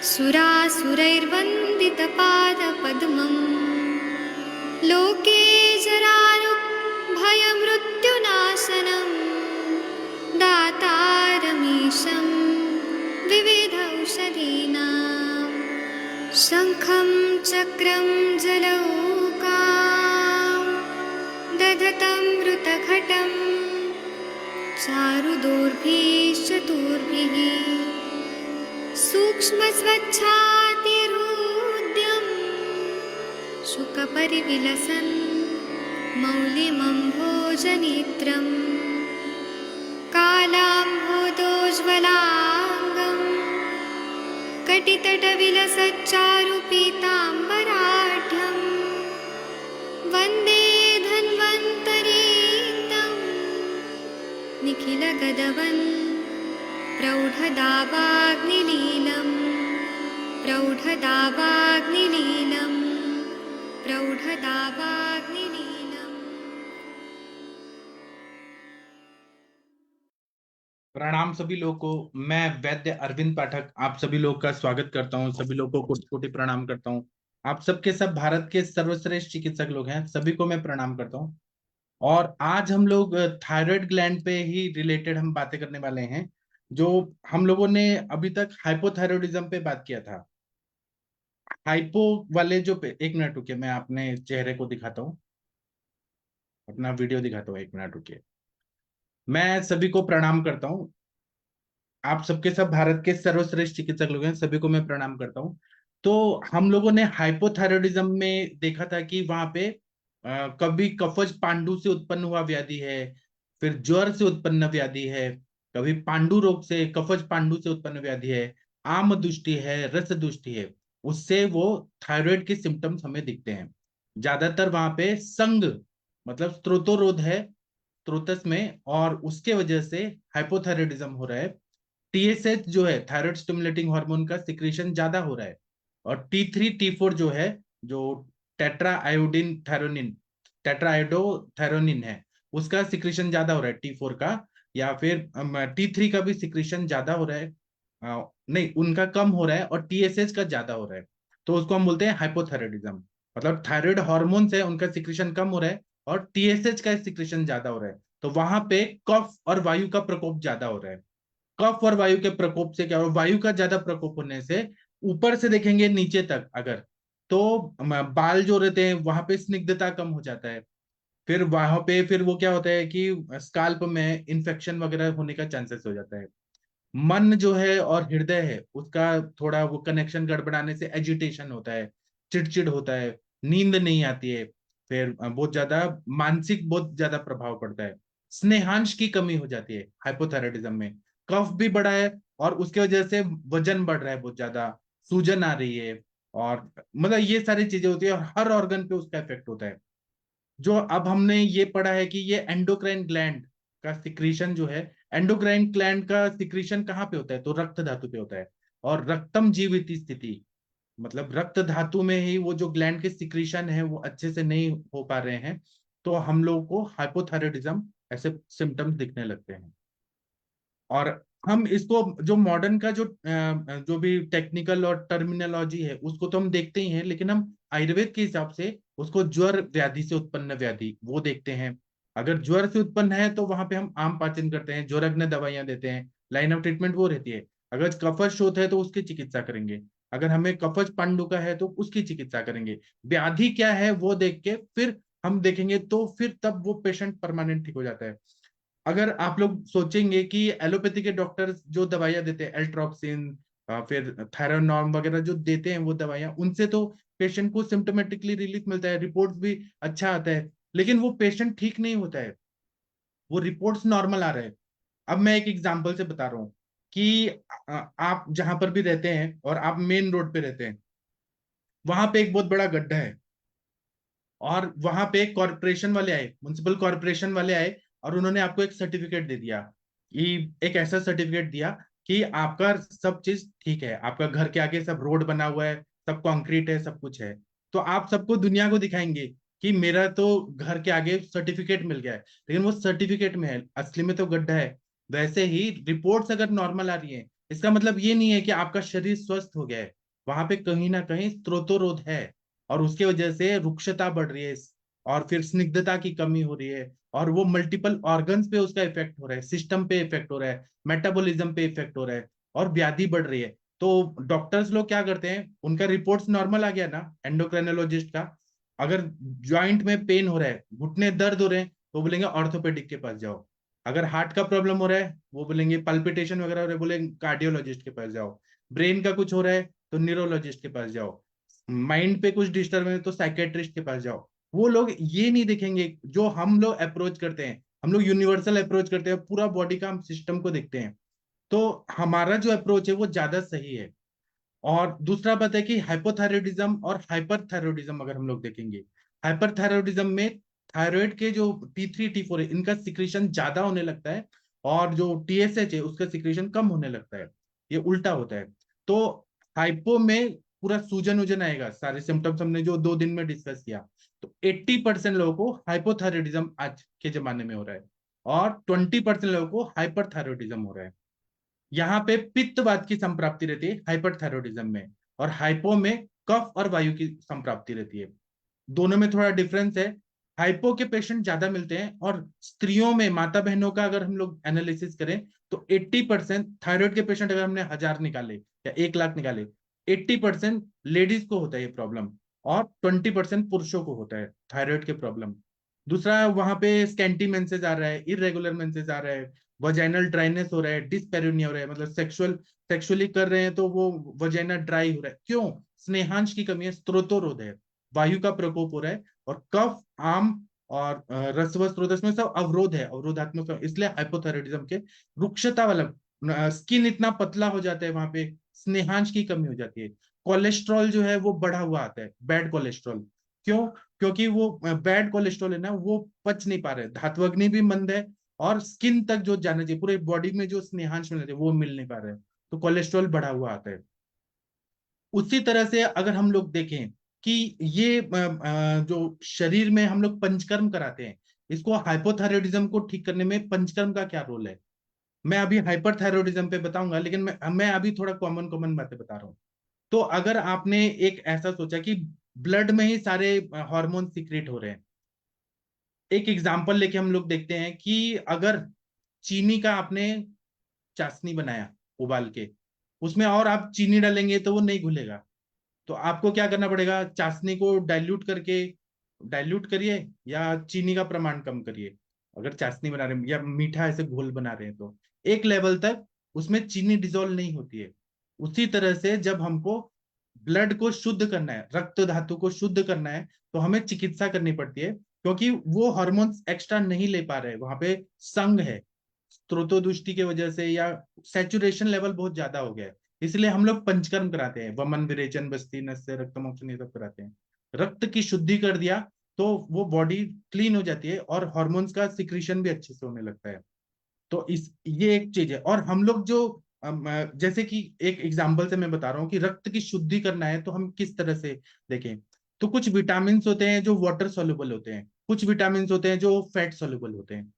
सुरासुरैर्वन्दितपादपद्मम् लोके जरारुभयमृत्युनाशनं दातारमीशं विविधौषधीनां शङ्खं चक्रं जलौकां दधतं मृतघटं चारुदोर्भिश्चतुर्भिः सूक्ष्मस्वच्छातिरुद्यं शुकपरिविलसन् मौलिमम्भोजनेत्रं कालाम्भोदोज्ज्वलाङ्गं कटितटविलसच्चारुपीताम्बराढ्यं वन्दे धन्वन्तरीतं निखिलगदवन् प्रौढदावाग्निलीलं प्रौढदावाग्निलीलं प्रौढदावाग्निलीलम्। प्रणाम सभी लोगों को। मैं वैद्य अरविंद पाठक आप सभी लोग का स्वागत करता हूं। सभी लोगों को कोटि प्रणाम करता हूं। आप सबके सब भारत के सर्वश्रेष्ठ चिकित्सक लोग हैं, सभी को मैं प्रणाम करता हूं। और आज हम लोग थायराइड ग्लैंड पे ही रिलेटेड हम बातें करने वाले हैं। जो हम लोगों ने अभी तक हाइपोथायरॉयडिज्म पे बात किया था। हाइपो वाले जो एक मिनट रुकिए, मैं अपने चेहरे को दिखाता हूँ, अपना वीडियो दिखाता हूँ। एक मिनट रुकिए। मैं सभी को प्रणाम करता हूँ। आप सबके सब भारत के सर्वश्रेष्ठ चिकित्सक लोग हैं, सभी को मैं प्रणाम करता हूँ। तो हम लोगों ने हाइपोथायरॉयडिज्म में देखा था कि वहां पे कभी कफज पांडु से उत्पन्न हुआ व्याधि है, फिर ज्वर से उत्पन्न व्याधि है, कभी पांडु रोग से कफज पांडु से उत्पन्न व्याधि है, आम दुष्टि है, रस दुष्टि है। उससे वो थायराइड के सिम्टम्स हमें दिखते हैं। ज्यादातर वहां पे संग मतलब स्त्रोतोरोध है स्त्रोतस में, और उसके वजह से हाइपोथायरॉयडिज्म हो रहा है। टीएसएच जो है थायराइड स्टिमुलेटिंग हार्मोन का सिक्रेशन ज्यादा हो रहा है, और T3 T4 जो है, जो tetra iodine thyronine tetra iodo thyronine है, उसका सिक्रेशन ज्यादा हो रहा है T4 का, या फिर T3 का भी सिक्रेशन ज्यादा हो रहा है। नहीं, उनका कम हो रहा है और टीएसएच का ज्यादा हो रहा है। तो उसको हम बोलते हैं हाइपोथायरॉयडिज्म। मतलब थायराइड हॉर्मोन है उनका सिक्रेशन कम हो रहा है और टीएसएच का सिक्रेशन ज्यादा हो रहा है। तो वहां पे कफ और वायु का प्रकोप ज्यादा हो रहा है। कफ और वायु के प्रकोप से क्या हो, वायु का ज्यादा प्रकोप होने से ऊपर से देखेंगे नीचे तक अगर, तो बाल जो रहते हैं वहां पे स्निग्धता कम हो जाता है। फिर वहां पे फिर वो क्या होता है कि स्काल्प में इन्फेक्शन वगैरह होने का चांसेस हो जाता है। मन जो है और हृदय है उसका थोड़ा वो कनेक्शन गड़बड़ाने से एजिटेशन होता है, चिड़चिड़ होता है, नींद नहीं आती है। फिर बहुत ज्यादा मानसिक बहुत ज्यादा प्रभाव पड़ता है। स्नेहांश की कमी हो जाती है हाइपोथायरॉयडिज्म में। कफ भी बढ़ा है और उसके वजह से वजन बढ़ रहा है बहुत ज्यादा, सूजन आ रही है, और मतलब ये सारी चीजें होती है और हर ऑर्गन पे उसका इफेक्ट होता है। जो अब हमने ये पढ़ा है कि ये एंडोक्राइन ग्लैंड का सिक्रीशन जो है, एंडोक्राइन ग्लैंड का सिक्रीशन कहाँ पे होता है, तो रक्त धातु पे होता है। और रक्तम जीवित स्थिति मतलब रक्त धातु में ही वो जो ग्लैंड के सिक्रीशन है वो अच्छे से नहीं हो पा रहे हैं, तो हम लोगों को हाइपोथायरॉयडिज्म ऐसे सिम्टम्स दिखने लगते हैं। और हम इसको जो मॉडर्न का जो भी टेक्निकल और टर्मिनोलॉजी है उसको तो हम देखते ही हैं, लेकिन हम आयुर्वेद के हिसाब से उसको ज्वर व्याधि से उत्पन्न व्याधि वो देखते हैं। अगर ज्वर से उत्पन्न है तो वहां पे हम आम पाचन करते हैं, ज्वरग्न दवाइयां देते हैं, लाइन ऑफ ट्रीटमेंट वो रहती है। अगर कफज शोथ है तो उसकी चिकित्सा करेंगे। अगर हमें कफज पांडु का है तो उसकी चिकित्सा करेंगे। व्याधि क्या है वो देख के फिर हम देखेंगे, तो फिर तब वो पेशेंट परमानेंट ठीक हो जाता है। अगर आप लोग सोचेंगे कि एलोपैथी के डॉक्टर जो दवाइयां देते हैं एल्ट्रॉक्सिन, फिर थायरोनॉर्म वगैरह जो देते हैं वो दवाइयां, उनसे तो पेशेंट को सिम्टोमेटिकली रिलीफ मिलता है, रिपोर्ट्स भी अच्छा आता है, लेकिन वो पेशेंट ठीक नहीं होता है। वो रिपोर्ट्स नॉर्मल आ रहे हैं। अब मैं एक एग्जांपल से बता रहा हूँ कि आप जहां पर भी रहते हैं और आप मेन रोड पे रहते हैं, वहां पे एक बहुत बड़ा गड्ढा है, और वहां पे कॉरपोरेशन वाले आए, म्युनिसिपल कॉरपोरेशन वाले आए, और उन्होंने आपको एक सर्टिफिकेट दे दिया कि एक ऐसा सर्टिफिकेट दिया कि आपका सब चीज ठीक है, आपका घर के आगे सब रोड बना हुआ है, सब कंक्रीट है, सब कुछ है। तो आप सबको दुनिया को दिखाएंगे कि मेरा तो घर के आगे सर्टिफिकेट मिल गया है, लेकिन वो सर्टिफिकेट में है, असली में तो गड्ढा है। वैसे ही रिपोर्ट्स अगर नॉर्मल आ रही है इसका मतलब ये नहीं है कि आपका शरीर स्वस्थ हो गया है, वहां पे कहीं ना कहीं स्त्रोतोरोध है, और उसके वजह से रुक्षता बढ़ रही है, और फिर स्निग्धता की कमी हो रही है, और वो मल्टीपल ऑर्गन्स पे उसका इफेक्ट हो रहा है, सिस्टम पे इफेक्ट हो रहा है, मेटाबॉलिज्म पे इफेक्ट हो रहा है, और व्याधि बढ़ रही है। तो डॉक्टर्स लोग क्या करते हैं, उनका रिपोर्ट्स नॉर्मल आ गया ना एंडोक्राइनोलॉजिस्ट का, अगर ज्वाइंट में पेन हो रहा है, घुटने दर्द हो रहे हैं, तो बोलेंगे ऑर्थोपेडिक के पास जाओ। अगर हार्ट का प्रॉब्लम हो रहा है, वो बोलेंगे पल्पिटेशन वगैरह हो रहा है, बोलेंगे कार्डियोलॉजिस्ट के पास जाओ। ब्रेन का कुछ हो रहा है तो न्यूरोलॉजिस्ट के पास जाओ। माइंड पे कुछ डिस्टर्ब है तो साइकेट्रिस्ट के पास जाओ। वो लोग ये नहीं देखेंगे जो हम लोग अप्रोच करते हैं, हम लोग यूनिवर्सल अप्रोच करते हैं, पूरा बॉडी का हम सिस्टम को देखते हैं। तो हमारा जो अप्रोच है वो ज्यादा सही है। और दूसरा बात है कि हाइपोथायरॉयडिज्म और हाइपरथायरॉयडिज्म अगर हम लोग देखेंगे, हाइपरथायरॉयडिज्म में थायराइड के जो T3 T4 है, इनका सिक्रीशन ज्यादा होने लगता है, और जो TSH है उसका सिक्रीशन कम होने लगता है। ये उल्टा होता है। तो हाइपो में पूरा सूजन उजन आएगा, सारे सिम्टम्स हमने जो 2 दिन में डिस्कस किया। तो 80% लोगों को हाइपोथायरॉयडिज्म आज के जमाने में हो रहा है, और 20% लोगों को हाइपरथायरॉयडिज्म हो रहा है। यहाँ पे पित्तवात की संप्राप्ति रहती है हाइपरथायरॉयडिज्म में, और हाइपो में कफ और वायु की संप्राप्ति रहती है। दोनों में थोड़ा डिफरेंस है। हाइपो के पेशेंट ज्यादा मिलते हैं, और स्त्रियों में माता बहनों का अगर हम लोग एनालिसिस करें तो 80% थायराइड के पेशेंट, अगर हमने 1000 निकाले या 1 लाख निकाले, 80% लेडीज को होता है ये प्रॉब्लम, और 20% पुरुषों को होता है थायराइड के प्रॉब्लम। दूसरा, वहां पे स्कैंटी मेंसेस आ रहा है, इरेगुलर मेंसेस आ रहा है, वजाइनल ड्राइनेस हो रहा है, डिस्पेरिनिया हो रहा है, मतलब सेक्सुअली कर रहे हैं तो वो वजाइना ड्राई हो रहा है। क्यों? स्नेहांश की कमी है, स्त्रोतोरोध है, वायु का प्रकोप हो रहा है, और कफ, आम और रसव स्रोत में सब अवरोध है, अवरोधात्मक, इसलिए हाइपोथायरॉयडिज्म के रुक्षता वाला स्किन इतना पतला हो जाता है, वहां पे स्नेहांश की कमी हो जाती है। कोलेस्ट्रॉल जो है वो बढ़ा हुआ आता है, बैड कोलेस्ट्रॉल। क्यों? क्योंकि वो बैड कोलेस्ट्रॉल है ना, वो पच नहीं पा रहे, धात्वग्नि भी मंद है, और स्किन तक जो जाना चाहिए, पूरे बॉडी में जो स्नेहांश मिलना चाहिए वो मिल नहीं पा रहे हैं, तो कोलेस्ट्रॉल बढ़ा हुआ आता है। उसी तरह से अगर हम लोग देखें कि ये जो शरीर में हम लोग पंचकर्म कराते हैं, इसको हाइपोथायरॉयडिज्म को ठीक करने में पंचकर्म का क्या रोल है, मैं अभी हाइपरथायरॉयडिज्म पे बताऊंगा, लेकिन मैं अभी थोड़ा कॉमन कॉमन बातें बता रहा हूँ। तो अगर आपने एक ऐसा सोचा कि ब्लड में ही सारे हार्मोन सीक्रेट हो रहे हैं, एक एग्जांपल लेके हम लोग देखते हैं कि अगर चीनी का आपने चाशनी बनाया उबाल के, उसमें और आप चीनी डालेंगे तो वो नहीं घुलेगा। तो आपको क्या करना पड़ेगा, चाशनी को डाइल्यूट करिए, या चीनी का प्रमाण कम करिए। अगर चाशनी बना रहे हैं या मीठा ऐसे घोल बना रहे हैं, तो एक लेवल तक उसमें चीनी डिजोल्व नहीं होती है। उसी तरह से जब हमको ब्लड को शुद्ध करना है, रक्त धातु को शुद्ध करना है, तो हमें चिकित्सा करनी पड़ती है, क्योंकि वो हार्मोन्स एक्स्ट्रा नहीं ले पा रहे, वहां पे संघ है, स्त्रोतोदुष्टि की वजह से, या सैचुरेशन लेवल बहुत ज्यादा हो गया है। इसलिए हम लोग पंचकर्म कराते हैं, वमन, विरेचन, बस्ती, नस्य, रक्तमोक्षण, ये सब कराते हैं। रक्त की शुद्धि कर दिया तो वो बॉडी क्लीन हो जाती है, और हॉर्मोन्स का सिक्रीशन भी अच्छे से होने लगता है। तो इस ये एक चीज है। और हम लोग जो जैसे कि एक एग्जांपल से मैं बता रहा हूँ कि रक्त की शुद्धि करना है तो हम किस तरह से देखें। तो कुछ विटामिन होते हैं जो वाटर सोल्यूबल होते हैं, कुछ विटामिन होते हैं जो फैट सोल्यूबल होते हैं।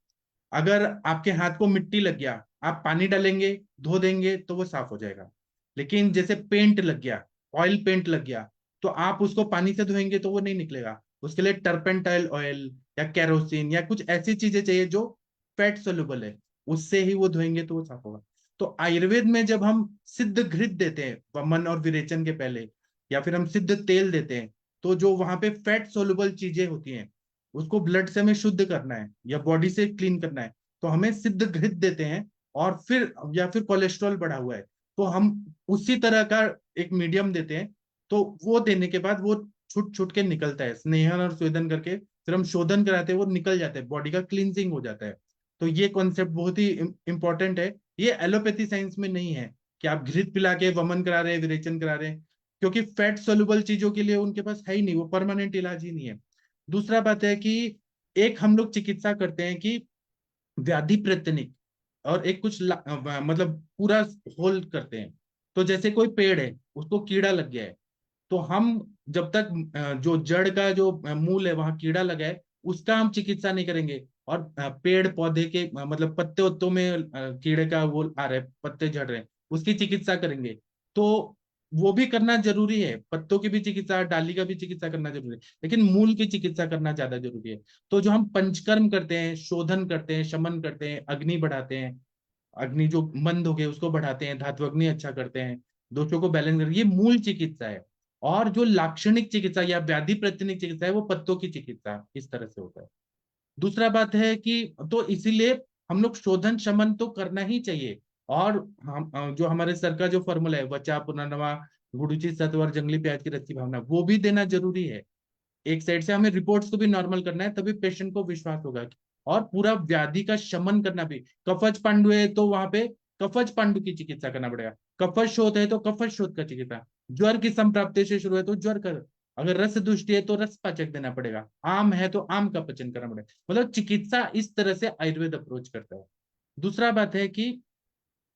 अगर आपके हाथ को मिट्टी लग गया, आप पानी डालेंगे, धो देंगे तो वो साफ हो जाएगा। लेकिन जैसे पेंट लग गया, ऑयल पेंट लग गया, तो आप उसको पानी से धोएंगे तो वो नहीं निकलेगा। उसके लिए टर्पेंटाइल ऑयल या केरोसिन या कुछ ऐसी चीजें चाहिए जो फैट सोल्यूबल है, उससे ही वो धोएंगे तो वो साफ होगा। तो आयुर्वेद में जब हम सिद्ध घृत देते हैं वमन और विरेचन के पहले, या फिर हम सिद्ध तेल देते हैं, तो जो वहां पे फैट सोल्यूबल चीजें होती हैं, उसको ब्लड से हमें शुद्ध करना है या बॉडी से क्लीन करना है, तो हमें सिद्ध घृत देते हैं। और फिर या फिर कोलेस्ट्रॉल बढ़ा हुआ है, तो हम उसी तरह का एक मीडियम देते हैं। तो वो देने के बाद वो छुट छुट के निकलता है, स्नेहन और स्वेदन करके फिर हम शोधन कराते हैं, वो निकल जाता है, बॉडी का क्लींजिंग हो जाता है। तो ये कॉन्सेप्ट बहुत ही इंपॉर्टेंट है। ये एलोपैथी साइंस में नहीं है कि आप घृत पिला के वमन करा रहे हैं, विरेचन करा रहे हैं, क्योंकि फैट सोल्यूबल चीजों के लिए उनके पास है ही नहीं, वो परमानेंट इलाज ही नहीं है। दूसरा बात है कि एक हम लोग चिकित्सा करते हैं कि व्याधि प्रत्यनिक, और एक कुछ मतलब पूरा होल करते हैं। तो जैसे कोई पेड़ है, उसको कीड़ा लग गया है, तो हम जब तक जो जड़ का जो मूल है वहां कीड़ा लगा है, उसका हम चिकित्सा नहीं करेंगे। और पेड़ पौधे के मतलब पत्ते उत्तों में कीड़े का वो आ रहा है, पत्ते झड़ रहे हैं, उसकी चिकित्सा करेंगे। तो वो भी करना जरूरी है, पत्तों की भी चिकित्सा, डाली का भी चिकित्सा करना जरूरी है, लेकिन मूल की चिकित्सा करना ज्यादा जरूरी है। तो जो हम पंचकर्म करते हैं, शोधन करते हैं, शमन करते हैं, अग्नि बढ़ाते हैं, अग्नि जो मंद हो गए उसको बढ़ाते हैं, धातु अग्नि अच्छा करते हैं, दोषों को बैलेंस करते हैं, ये मूल चिकित्सा है। और जो लाक्षणिक चिकित्सा या व्याधि प्रतिनिक चिकित्सा है वो पत्तों की चिकित्सा इस तरह से होता है। दूसरा बात है कि तो इसीलिए हम लोग शोधन शमन तो करना ही चाहिए। और हम जो हमारे सर का जो फॉर्मूला है, वचा पुनर्नवा गुरुचि सत्वर जंगली प्याज की रस्सी भावना, वो भी देना जरूरी है। एक साइड से हमें रिपोर्ट्स को भी नॉर्मल करना है, तभी पेशेंट को विश्वास होगा। और पूरा व्याधि का शमन करना भी, कफज पांडु है तो वहां पे कफज पांडु की चिकित्सा करना पड़ेगा, कफज शोथ है तो कफज शोथ का चिकित्सा, ज्वर की संप्राप्ति से शुरू है तो ज्वर का, अगर रस दुष्टि है तो रस पाचक देना पड़ेगा, आम है तो आम का पचन करना पड़ेगा। मतलब चिकित्सा इस तरह से आयुर्वेद अप्रोच करता है। दूसरा बात है कि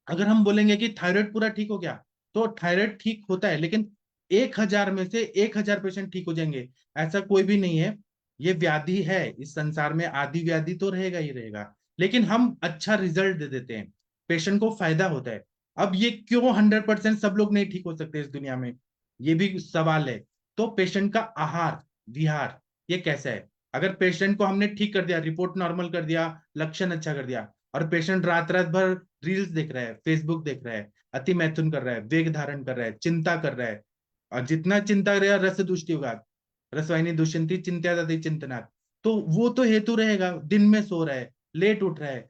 अगर हम बोलेंगे कि थायराइड पूरा ठीक हो गया, तो थायराइड ठीक होता है, लेकिन 1,000 में से 1,000 पेशेंट ठीक हो जाएंगे ऐसा कोई भी नहीं है। ये व्याधि है, इस संसार में आदि व्याधि तो रहेगा ही रहेगा, लेकिन हम अच्छा रिजल्ट दे देते हैं, पेशेंट को फायदा होता है। अब ये क्यों 100% सब लोग नहीं ठीक हो सकते इस दुनिया में, ये भी सवाल है। तो पेशेंट का आहार विहार ये कैसा है? अगर पेशेंट को हमने ठीक कर दिया, रिपोर्ट नॉर्मल कर दिया, लक्षण अच्छा कर दिया, और पेशेंट रात रात भर रील्स देख रहा है, फेसबुक देख रहा है, अति मैथुन कर रहा है, वेग धारण कर रहा है, चिंता कर रहा है, और जितना चिंता करेगा रस दुष्टि होगा, रसवाहिनी दुष्यंती चिंत्या दति चिंतनात्, तो वो तो हेतु रहेगा। दिन में सो रहा है, लेट उठ रहा है,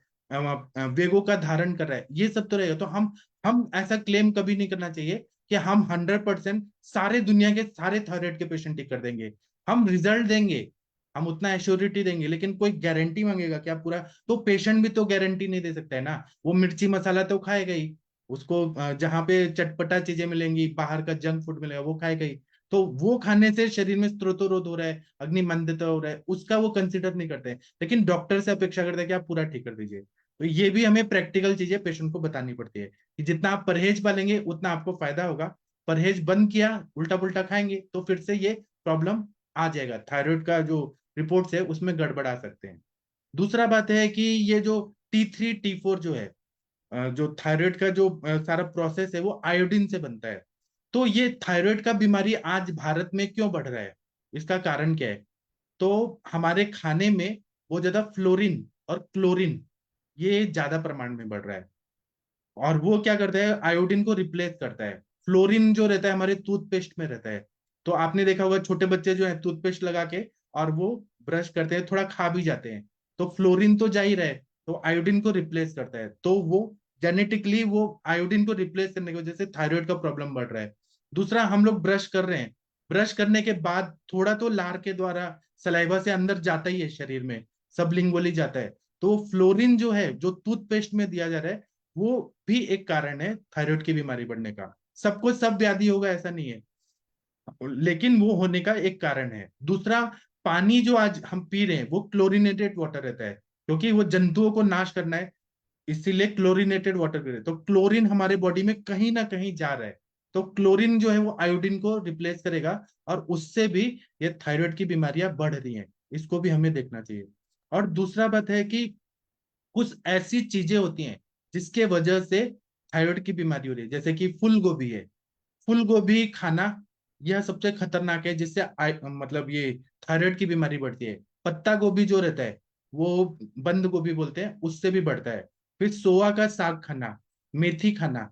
वेगों का धारण कर रहा है, ये सब तो रहेगा। तो हम ऐसा क्लेम कभी नहीं करना चाहिए कि हम 100% सारे दुनिया के सारे थायराइड के पेशेंट ठीक कर देंगे। हम रिजल्ट देंगे, हम उतना एश्योरिटी देंगे, लेकिन कोई गारंटी मांगेगा क्या पूरा? तो पेशेंट भी तो गारंटी नहीं दे सकता है ना, वो मिर्ची मसाला तो खाएगा ही, उसको जहाँ पे चटपटा चीजें मिलेंगी, बाहर का जंक फूड मिलेगा वो खाएगा ही। तो वो खाने से शरीर में स्त्रोतोरोध हो रहा है, अग्नि मंदता हो रहा है, उसका वो कंसिडर नहीं करते हैं, लेकिन डॉक्टर से अपेक्षा करते हैं कि आप पूरा ठीक कर दीजिए। तो ये भी हमें प्रैक्टिकल चीजें पेशेंट को बतानी पड़ती है कि जितना आप परहेज पालेंगे उतना आपको फायदा होगा। परहेज बंद किया, उल्टा पुल्टा खाएंगे, तो फिर से ये प्रॉब्लम आ जाएगा, थायराइड का जो रिपोर्ट्स है उसमें गड़बड़ा सकते हैं। दूसरा बात है कि ये जो T3 T4 जो है, जो थायराइड का जो सारा प्रोसेस है वो आयोडीन से बनता है। तो ये थायराइड का बीमारी आज भारत में क्यों बढ़ रहा है, इसका कारण क्या है? तो हमारे खाने में बहुत ज्यादा फ्लोरीन और क्लोरीन ये ज्यादा प्रमाण में बढ़ रहा है, और वो क्या करता है, आयोडीन को रिप्लेस करता है। फ्लोरीन जो रहता है हमारे टूथपेस्ट में रहता है, तो आपने देखा होगा छोटे बच्चे जो है टूथपेस्ट लगा के और वो ब्रश करते हैं, थोड़ा खा भी जाते हैं, तो फ्लोरीन तो जा ही रहा है, तो आयोडीन को रिप्लेस करता है, तो वो जेनेटिकली वो आयोडीन को रिप्लेस करने की वजह से थायराइड का प्रॉब्लम बढ़ रहा है। दूसरा, हम लोग ब्रश कर रहे हैं, ब्रश करने के बाद थोड़ा तो लार के द्वारा सलाइवा से अंदर जाता ही है शरीर में, सबलिंगुअली जाता है, तो फ्लोरीन जो है जो टूथपेस्ट में दिया जा रहा है वो भी एक कारण है थायराइड की बीमारी बढ़ने का। सबको सब व्याधि होगा ऐसा नहीं है, लेकिन वो होने का एक कारण है। दूसरा, पानी जो आज हम पी रहे हैं वो क्लोरीनेटेड वाटर रहता है, क्योंकि वो जंतुओं को नाश करना है, इसीलिए क्लोरीनेटेड वाटर पी रहे हैं। तो क्लोरीन हमारे बॉडी में कहीं ना कहीं जा रहा है, तो क्लोरीन जो है वो आयोडीन को रिप्लेस करेगा, और उससे भी ये थायराइड की बीमारियां बढ़ रही हैं, इसको भी हमें देखना चाहिए। और दूसरा बात है कि कुछ ऐसी चीजें होती हैं जिसके वजह से थायराइड की बीमारी हो रही है, जैसे कि फूल गोभी है, फूल गोभी खाना यह सबसे खतरनाक है, जिससे मतलब ये थायराइड की बीमारी बढ़ती है। पत्ता गोभी जो रहता है वो बंद गोभी बोलते हैं, उससे भी बढ़ता है। फिर सोआ का साग खाना, मेथी खाना,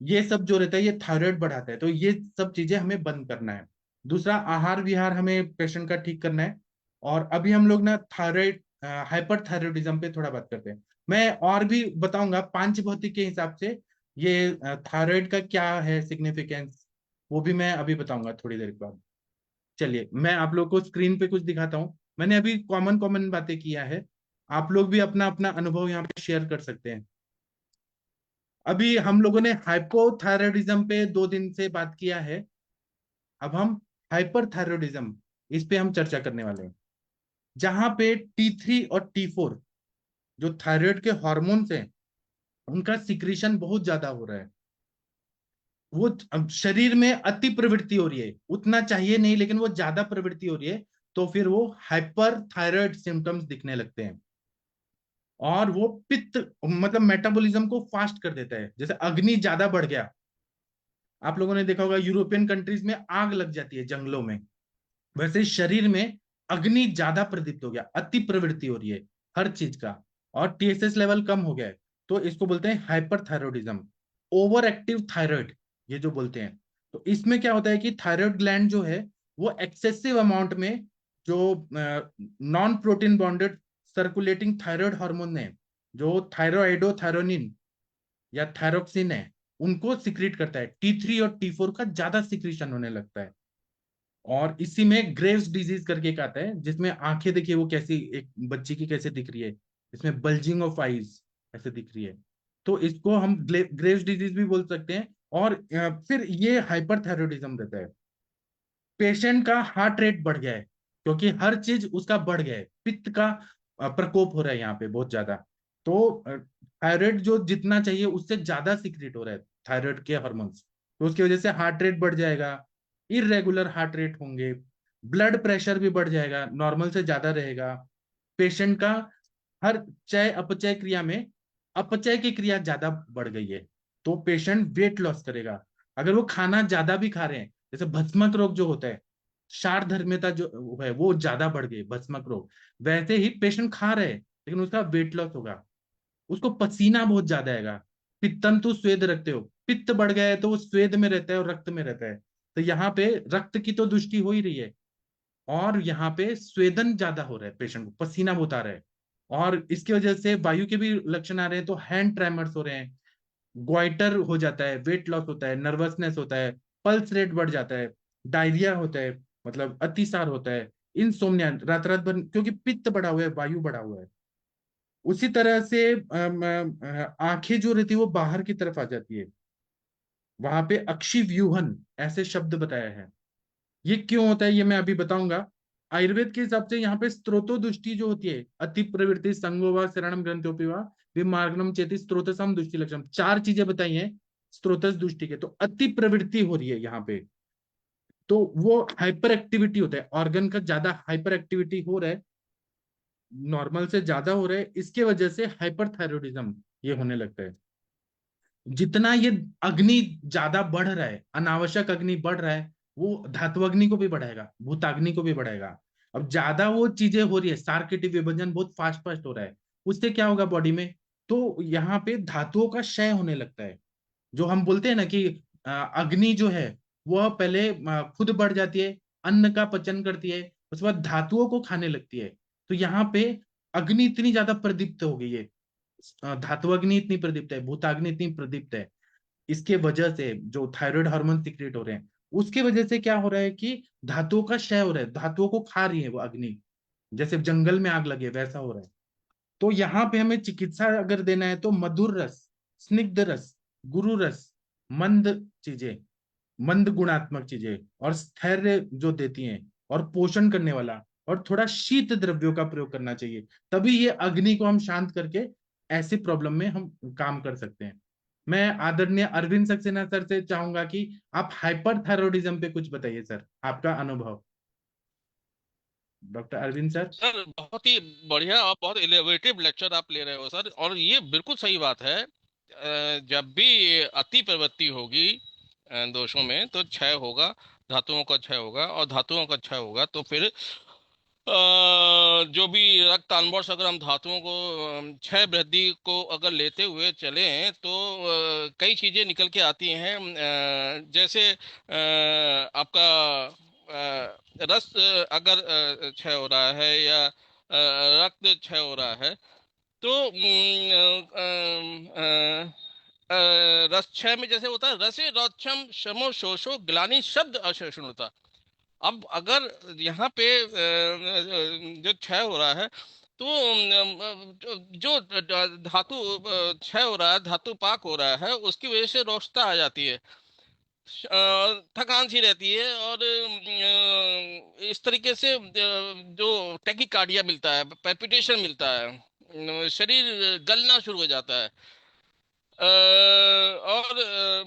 ये सब जो रहता है ये थायराइड बढ़ाता है, तो ये सब चीजें हमें बंद करना है। दूसरा, आहार विहार हमें पेशेंट का ठीक करना है। और अभी हम लोग ना थायराइड हाइपर थायराइडिज्म पे थोड़ा बात करते हैं। मैं और भी बताऊंगा पांच भौतिक के हिसाब से ये थायराइड का क्या है सिग्निफिकेंस, वो भी मैं अभी बताऊंगा थोड़ी देर के बाद। चलिए मैं आप लोग को स्क्रीन पे कुछ दिखाता हूँ, मैंने अभी कॉमन कॉमन बातें किया है, आप लोग भी अपना अपना अनुभव यहाँ पे शेयर कर सकते हैं। अभी हम लोगों ने हाइपोथायराइडिज्म पे 2 दिन से बात किया है, अब हम हाइपरथायराइडिज्म इस पे हम चर्चा करने वाले हैं, जहां पे T3 और T4 जो थायराइड के हॉर्मोन्स हैं उनका सिक्रीशन बहुत ज्यादा हो रहा है, वो अब शरीर में अति प्रवृत्ति हो रही है, उतना चाहिए नहीं लेकिन वो ज्यादा प्रवृत्ति हो रही है, तो फिर वो हाइपर थायराइड सिम्टम्स दिखने लगते हैं। और वो पित्त मतलब मेटाबॉलिज्म को फास्ट कर देता है। जैसे अग्नि ज्यादा बढ़ गया, आप लोगों ने देखा होगा यूरोपियन कंट्रीज में आग लग जाती है जंगलों में, वैसे शरीर में अग्नि ज्यादा प्रदीप्त हो गया, अति प्रवृत्ति हो रही है हर चीज का, और टीएसएच लेवल कम हो गया है। तो इसको बोलते हैं हाइपरथायरॉयडिज्म, ओवर एक्टिव थायराइड, ये जो बोलते हैं। तो इसमें क्या होता है कि थायराइड ग्लैंड जो है वो एक्सेसिव अमाउंट में जो non protein bonded circulating thyroid hormone है, जो थायरोइडो थायरोनिन या थायरोक्सिन है, उनको सिक्रीट करता है। T3 और T4 का ज्यादा सिक्रीशन होने लगता है। और इसी में ग्रेव्स डिजीज करके एक आता है, जिसमें आंखें देखिए वो कैसी, एक बच्ची की कैसे दिख रही है, इसमें बल्जिंग ऑफ आईज ऐसे दिख रही है। तो इसको हम ग्रेव्स डिजीज भी बोल सकते हैं। और फिर ये हाइपरथायरॉयडिज्म रहता है। पेशेंट का हार्ट रेट बढ़ गया है, क्योंकि हर चीज उसका बढ़ गया है, पित्त का प्रकोप हो रहा है यहाँ पे बहुत ज्यादा। तो थायराइड जो जितना चाहिए उससे ज्यादा सिक्रेट हो रहा है थायराइड के हार्मोन्स, तो उसकी वजह से हार्ट रेट बढ़ जाएगा, इरेगुलर हार्ट रेट होंगे, ब्लड प्रेशर भी बढ़ जाएगा, नॉर्मल से ज्यादा रहेगा। पेशेंट का हर चय अपचय क्रिया में अपचय की क्रिया ज्यादा बढ़ गई है, तो पेशेंट वेट लॉस करेगा। अगर वो खाना ज्यादा भी खा रहे हैं, जैसे भस्मक रोग जो होता है, क्षारधर्मिता जो है वो ज्यादा बढ़ गई, भस्मक रोग, वैसे ही पेशेंट खा रहे हैं लेकिन उसका वेट लॉस होगा, उसको पसीना बहुत ज्यादा आएगा। पित्तंतु स्वेद रखते हो, पित्त बढ़ गया है तो वो स्वेद में रहता है और रक्त में रहता है, तो यहाँ पे रक्त की तो दुष्टि हो ही रही है, और यहाँ पे स्वेदन ज्यादा हो रहा है, पेशेंट को पसीना बहुत आ रहा है, और इसकी वजह से वायु के भी लक्षण आ रहे हैं, तो हैंड ट्रेमर्स हो रहे हैं, ग्वाइटर हो जाता है, वेट लॉस होता है, नर्वसनेस होता है, पल्स रेट बढ़ जाता है, डायरिया होता है, मतलब अतिसार होता है, इंसोम्निया, रात रात भर, क्योंकि पित्त बढ़ा हुआ है, वायु बढ़ा हुआ है। उसी तरह से आंखें जो रहती है वो बाहर की तरफ आ जाती है, वहां पे अक्षि व्यूहन ऐसे शब्द बताया है। ये क्यों होता है ये मैं अभी बताऊंगा। आयुर्वेद के हिसाब से यहाँ पे स्त्रोतो दृष्टि जो होती है, अति प्रवृत्ति, संगोवा, शरणम, ग्रंथोपिवा, विमार्गनम चेति, स्त्रोतसम दृष्टि लक्षण, चार चीजें बताई हैं स्त्रोतस दृष्टि के। तो अति प्रवृत्ति हो रही है यहाँ पे, तो वो हाइपर एक्टिविटी होता है, ऑर्गन का ज्यादा हाइपर एक्टिविटी हो रहा है, नॉर्मल से ज्यादा हो रहा है, इसके वजह से हाइपरथायरॉयडिज्म ये होने लगता है। जितना ये अग्नि ज्यादा बढ़ रहा है, अनावश्यक अग्नि बढ़ रहा है, वो धातु अग्नि को भी बढ़ाएगा, भूताग्नि को भी बढ़ाएगा। अब ज्यादा वो चीजें हो रही है, सार्किटिक विभाजन बहुत फास्ट फास्ट हो रहा है, उससे क्या होगा बॉडी में, तो यहाँ पे धातुओं का क्षय होने लगता है। जो हम बोलते हैं ना कि अग्नि जो है वह पहले खुद बढ़ जाती है, अन्न का पचन करती है, उसके बाद धातुओं को खाने लगती है। तो यहाँ पे अग्नि इतनी ज्यादा प्रदीप्त हो गई है, धातु अग्नि इतनी प्रदीप्त है, भूताग्नि इतनी प्रदीप्त है, इसके वजह से जो थायराइड हार्मोन सिक्रेट हो रहे हैं, उसके वजह से क्या हो रहा है कि धातुओं का क्षय हो रहा है, धातुओं को खा रही है वो अग्नि, जैसे जंगल में आग लगे वैसा हो रहा है। तो यहाँ पे हमें चिकित्सा अगर देना है तो मधुर रस, स्निग्ध रस, गुरु रस, मंद चीजें, मंद गुणात्मक चीजें, और स्थैर्य जो देती हैं, और पोषण करने वाला, और थोड़ा शीत द्रव्यों का प्रयोग करना चाहिए, तभी ये अग्नि को हम शांत करके ऐसी प्रॉब्लम में हम काम कर सकते हैं। मैं आदरणीय अरविंद सक्सेना सर से चाहूंगा कि आप हाइपरथायरॉयडिज्म पे कुछ बताइए सर, आपका अनुभव, डॉक्टर अरविंद सर। सर बहुत ही बढ़िया और बहुत इलेवेटिव लेक्चर आप ले रहे हो सर, और ये बिल्कुल सही बात है। जब भी अति प्रवृत्ति होगी दोषों में तो क्षय होगा, धातुओं का क्षय होगा, और धातुओं का क्षय होगा तो फिर जो भी रक्त अनवर्स, अगर हम धातुओं को क्षय वृद्धि को अगर लेते हुए चलें तो कई चीजें निकल के आती हैं। जैसे आपका रस अगर क्षय हो रहा है या रक्त क्षय हो रहा है तो रस क्षय में जैसे होता है, रसे रोक्षम शमो शोषो ग्लानि शब्द अशोषण होता। अब अगर यहाँ पे जो क्षय हो रहा है तो जो धातु क्षय हो रहा है, धातु पाक हो रहा है, उसकी वजह से रोशता आ जाती है, थकान सी रहती है, और इस तरीके से जो टैकीकार्डिया मिलता है, पैल्पिटेशन मिलता है, शरीर गलना शुरू हो जाता है। और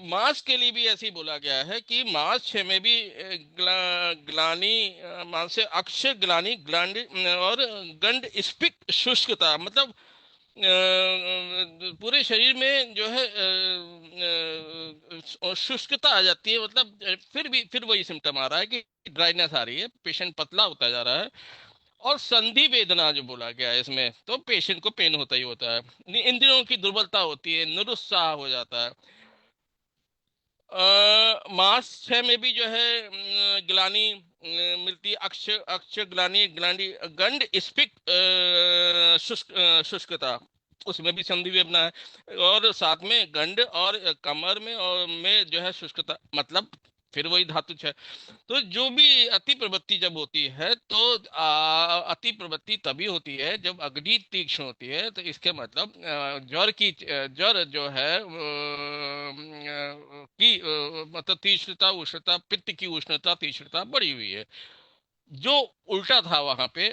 मांस के लिए भी ऐसे ही बोला गया है कि मांस क्षय में भी ग्लानी, मांस से अक्षय ग्लानी, ग्लांड और गंड स्पिक शुष्कता, मतलब पूरे शरीर में जो है शुष्कता आ जाती है, मतलब फिर वही सिम्टम आ रहा है कि ड्राइनेस आ रही है, पेशेंट पतला होता जा रहा है। और संधि वेदना जो बोला गया है इसमें, तो पेशेंट को पेन होता ही होता है, इंद्रियों की दुर्बलता होती है, निरुत्साह हो जाता है। मास 6 में भी जो है ग्लानि मिलती है, अक्ष अक्ष ग्लानि ग्लानि गंड स्फिक शुष्कता, उसमें भी संधि वेदना है। और साथ में गंड और कमर में और में जो है शुष्कता, मतलब फिर वही धातु है। तो जो भी अति प्रवृत्ति जब होती है तो अति प्रवृत्ति तभी होती है जब अग्नि तीक्ष्ण होती है। तो इसके मतलब ज्वर जो है मतलब तीक्ष्णता उष्णता, पित्त की उष्णता तीक्ष्णता बढ़ी हुई है। जो उल्टा था वहां पे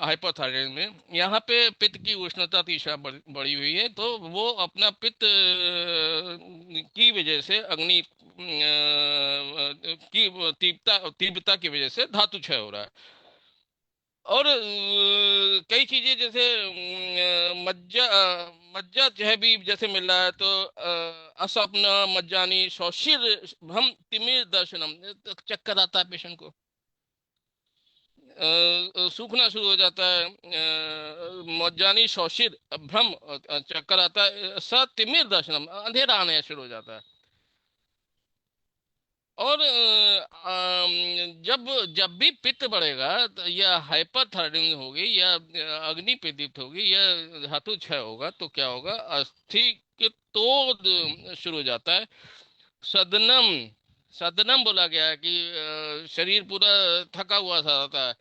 हाइपोथायराइड में, यहाँ पे पित्त की उष्णता तीव्रता बढ़ी हुई है, तो वो अपना पित्त की वजह से अग्नि की तीव्रता की वजह से धातु क्षय हो रहा है। और कई चीजें जैसे मज्जा जो है भी जैसे मिल रहा है, तो असपना मज्जानी शौशिर हम तिमिर दर्शनम, तो चक्कर आता है पेशेंट को, सूखना शुरू हो जाता है, मज्जानी शौशिर भ्रम, चक्कर आता है, सतिमिर दर्शनम, अंधेरा आने शुरू हो जाता है। और जब जब भी पित्त बढ़ेगा तो या हाइपरथायराइडिज्म होगी या अग्नि पीड़ित होगी या धातु क्षय होगा, तो क्या होगा, अस्थि के तोड़ शुरू हो जाता है। सदनम, सदनम बोला गया है कि शरीर पूरा थका हुआ सा होता है।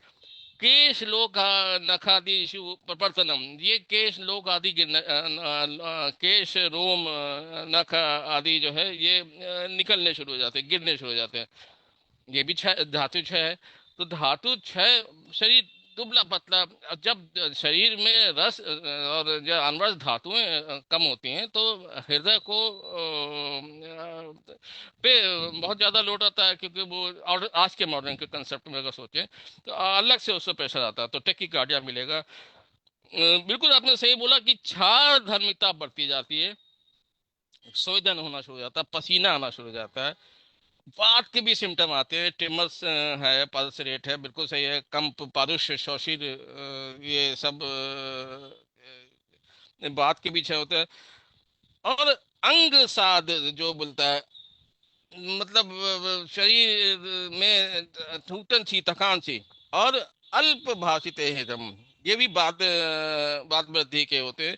केश लोक नखादि प्रवर्तनम, ये केश लोक आदि केश रोम नख आदि जो है ये निकलने शुरू हो जाते हैं, गिरने शुरू हो जाते हैं। ये भी क्षय, धातु क्षय है। तो धातु क्षय, शरीर दुबला पतला, जब शरीर में रस और जो अनवरस धातुएं कम होती हैं तो हृदय को पे बहुत ज्यादा लोड आता है, क्योंकि वो, और आज के मॉडर्न के कंसेप्ट में अगर सोचें तो अलग से उससे प्रेशर आता है, तो टेकिकार्डिया मिलेगा। बिल्कुल आपने सही बोला कि क्षार धर्मिता बढ़ती जाती है, स्वेदन होना शुरू हो जाता है, पसीना आना शुरू हो जाता है, वात के भी सिम्टम आते हैं, ट्रिमर्स है, पल्स रेट है, बिल्कुल सही है, कंप पारुष्य शौशिर ये सब वात के पीछे होते हैं। और अंग साध जो बोलता है, मतलब शरीर में टूटन सी, थकान सी, और अल्प भाषित हितम, ये भी बात वृद्धि के होते हैं।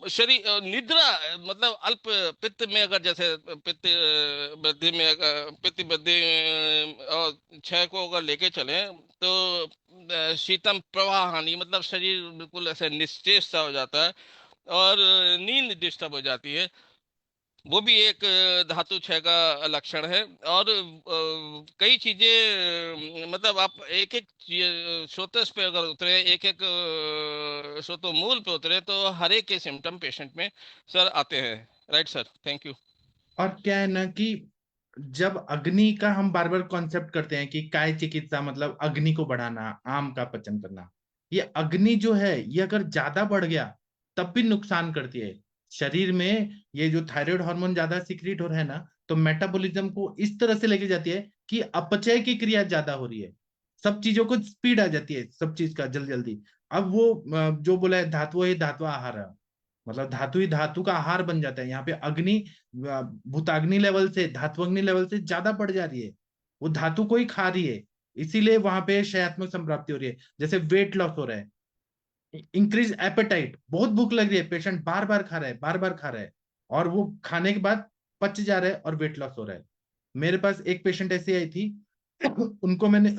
शरीर निद्रा, मतलब अल्प पित्त में, अगर जैसे पित्त वृद्धि में, पित्त वृद्धि और क्षय को अगर लेके चले तो शीतम प्रवाह हानि, मतलब शरीर बिल्कुल ऐसे निस्तेज सा हो जाता है और नींद डिस्टर्ब हो जाती है, वो भी एक धातु क्षय का लक्षण है। और कई चीजें, मतलब आप एक एक स्रोतस पे अगर उतरे, एक एक स्रोतो मूल पे उतरे, तो हर एक के सिम्टम पेशेंट में सर आते हैं। Right sir, thank you. और क्या है ना कि जब अग्नि का हम बार बार कॉन्सेप्ट करते हैं कि काय चिकित्सा मतलब अग्नि को बढ़ाना, आम का पचन करना, ये अग्नि जो है ये अगर ज्यादा बढ़ गया तब भी नुकसान करती है शरीर में। ये जो थायराइड हार्मोन ज्यादा सिक्रीट हो रहा है ना, तो मेटाबॉलिज्म को इस तरह से लेके जाती है कि अपचय की क्रिया ज्यादा हो रही है, सब चीजों को स्पीड आ जाती है, सब चीज का जल्दी जल्दी। अब वो जो बोला है धातु ही धातु आहार है, मतलब धातु ही धातु का आहार बन जाता है। यहाँ पे अग्नि भूताग्नि लेवल से धात्वग्नि लेवल से ज्यादा बढ़ जा रही है, वो धातु को ही खा रही है, इसीलिए वहां पे क्षयात्मक संप्राप्ति हो रही है। जैसे वेट लॉस हो रहा है, इंक्रीज एपेटाइट, बहुत भूख लग रही है, पेशेंट बार बार खा रहा है, बार बार खा रहा है, और वो खाने के बाद पच जा रहा है और वेट लॉस हो रहा है। मेरे पास एक पेशेंट ऐसी आई थी उनको मैंने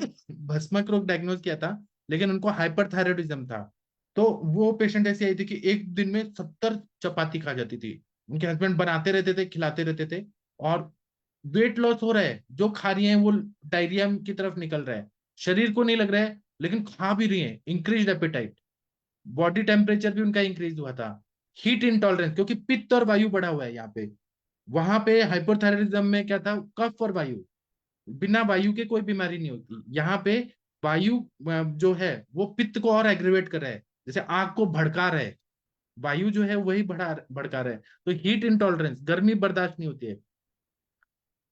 भस्मक रोग डायग्नोज किया था, लेकिन उनको हाइपरथायराइडिज्म था। तो वो पेशेंट ऐसी आई थी कि एक दिन में 70 चपाती खा जाती थी, उनके हस्बैंड बनाते रहते थे, खिलाते रहते थे, और वेट लॉस हो रहा है, जो खा रही है वो डायरिया की तरफ निकल रहा है, शरीर को नहीं लग रहा है लेकिन खा भी रही है, इंक्रीज एपेटाइट, बॉडी टेम्परेचर भी उनका इंक्रीज हुआ था, हीट इंटॉलरेंस, क्योंकि पित्त और वायु बढ़ा हुआ है यहाँ पे। वहां पे हाइपोथायराइडिज्म में क्या था, कफ और वायु, बिना वायु के कोई बीमारी नहीं होती, यहाँ पे वायु जो है वो पित्त को और एग्रीवेट कर रहा है। जैसे आग को भड़का रहे, वायु जो है वही भड़का रहा है। तो हीट इंटॉलरेंस, गर्मी बर्दाश्त नहीं होती है।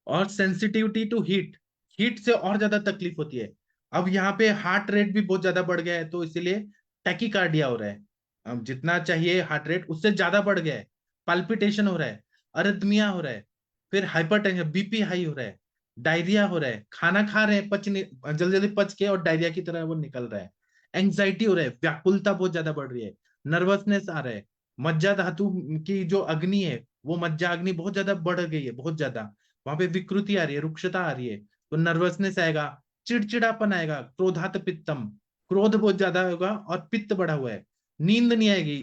और सेंसिटिविटी टू हीट, हीट से और ज्यादा तकलीफ होती है। अब यहाँ पे हार्ट रेट भी बहुत ज्यादा बढ़ गया है, तो इसीलिए टैकीकार्डिया हो रहा है। अब जितना चाहिए हार्ट रेट उससे ज्यादा बढ़ गया है, पल्पिटेशन हो रहा है, अरिथमिया हो रहा है, फिर हाइपरटेंशन, बीपी हाई हो रहा है, डायरिया हो रहा है, खाना खा रहे हैं पच नहीं, जल्दी जल्दी पच के और डायरिया की तरह वो निकल रहा है, एंग्जाइटी हो रहा है, व्याकुलता बहुत ज्यादा बढ़ रही है, नर्वसनेस आ रहा है, मज्जा धातु की जो अग्नि है वो मज्जा अग्नि बहुत ज्यादा बढ़ गई है, बहुत ज्यादा। वहां पे विकृति आ रही है, रुक्षता आ रही है, तो नर्वसनेस आएगा, चिड़चिड़ापन आएगा, क्रोधात पित्तम, क्रोध बहुत ज्यादा होगा और पित्त बढ़ा हुआ है, नींद नहीं आएगी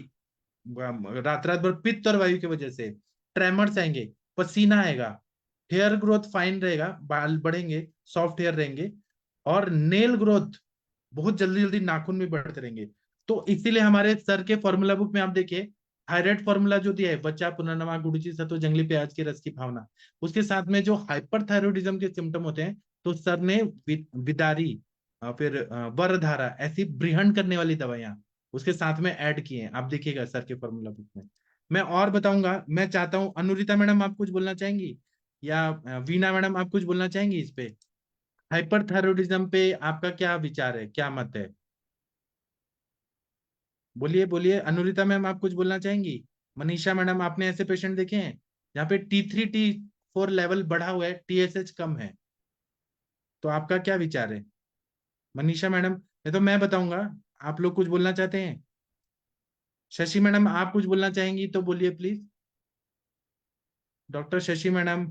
रात रात भर पित्त और वायु की वजह से, ट्रेमर्स आएंगे, पसीना आएगा, हेयर ग्रोथ फाइन रहेगा, बाल बढ़ेंगे, सॉफ्ट हेयर रहेंगे, और नेल ग्रोथ बहुत जल्दी जल्दी नाखून भी बढ़ते रहेंगे। तो इसीलिए हमारे सर के फॉर्मूला बुक में आप देखिए थायराइड फॉर्मूला जो दिया है, बच्चा पुनर्नवा गुरुजी सतो जंगली प्याज के रस की भावना, उसके साथ में जो हाइपरथायरॉइडिज्म के सिम्टम होते हैं, तो सर ने विदारी फिर वरधारा ऐसी ब्रिहण करने वाली दवाइयां उसके साथ में ऐड किए हैं, आप देखिएगा सर के फॉर्मूला बुक में। मैं और बताऊंगा, मैं चाहता हूँ अनुरिता मैडम आप कुछ बोलना चाहेंगी, या वीणा मैडम आप कुछ बोलना चाहेंगी इस पे, हाइपरथायरॉइडिज्म पे आपका क्या विचार है, क्या मत है? बोलिए बोलिए, अनुरिता मैम आप कुछ बोलना चाहेंगी? मनीषा मैडम आपने ऐसे पेशेंट देखे हैं यहाँ पे T3 T4 लेवल बढ़ा हुआ है, TSH कम है, तो आपका क्या विचार है? मनीषा मैडम, ये तो मैं बताऊंगा, आप लोग कुछ बोलना चाहते हैं? शशि मैडम आप कुछ बोलना चाहेंगी तो बोलिए प्लीज। डॉक्टर शशि मैडम,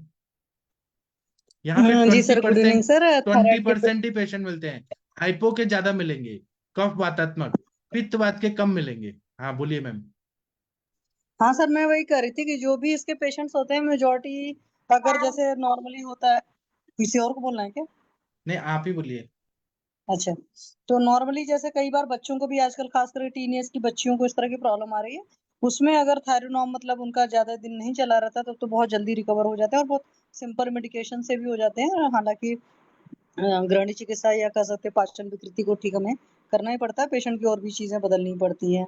यहाँ पे G twenty sir, good evening percent sir. Twenty thyroid के परसेंट ही पेशेंट मिलते हैं, हाइपो के ज्यादा मिलेंगे, कफ वातात्मक, पित्त वात के कम मिलेंगे। हाँ बोलिए मैम। हाँ सर, मैं वही कह रही थी कि जो भी इसके पेशेंट्स होते हैं मेजोरिटी, अगर जैसे नॉर्मली होता है, किसी और को बोलना है क्या? नहीं आप ही बोलिए। अच्छा, तो नॉर्मली जैसे कई बार बच्चों को भी आजकल खासकर टीन एज की बच्चियों को इस तरह की प्रॉब्लम आ रही है, उसमें अगर थायरोनॉम मतलब उनका ज्यादा दिन नहीं चला रहता तो बहुत जल्दी रिकवर हो जाता है और बहुत सिंपल मेडिकेशन से भी हो जाते हैं। हालांकि गृहिणी चिकित्सा या कह सकते हैं पाचन विकृति को ठीक हमें करना ही पड़ता है, पेशेंट की और भी चीजें बदलनी पड़ती हैं।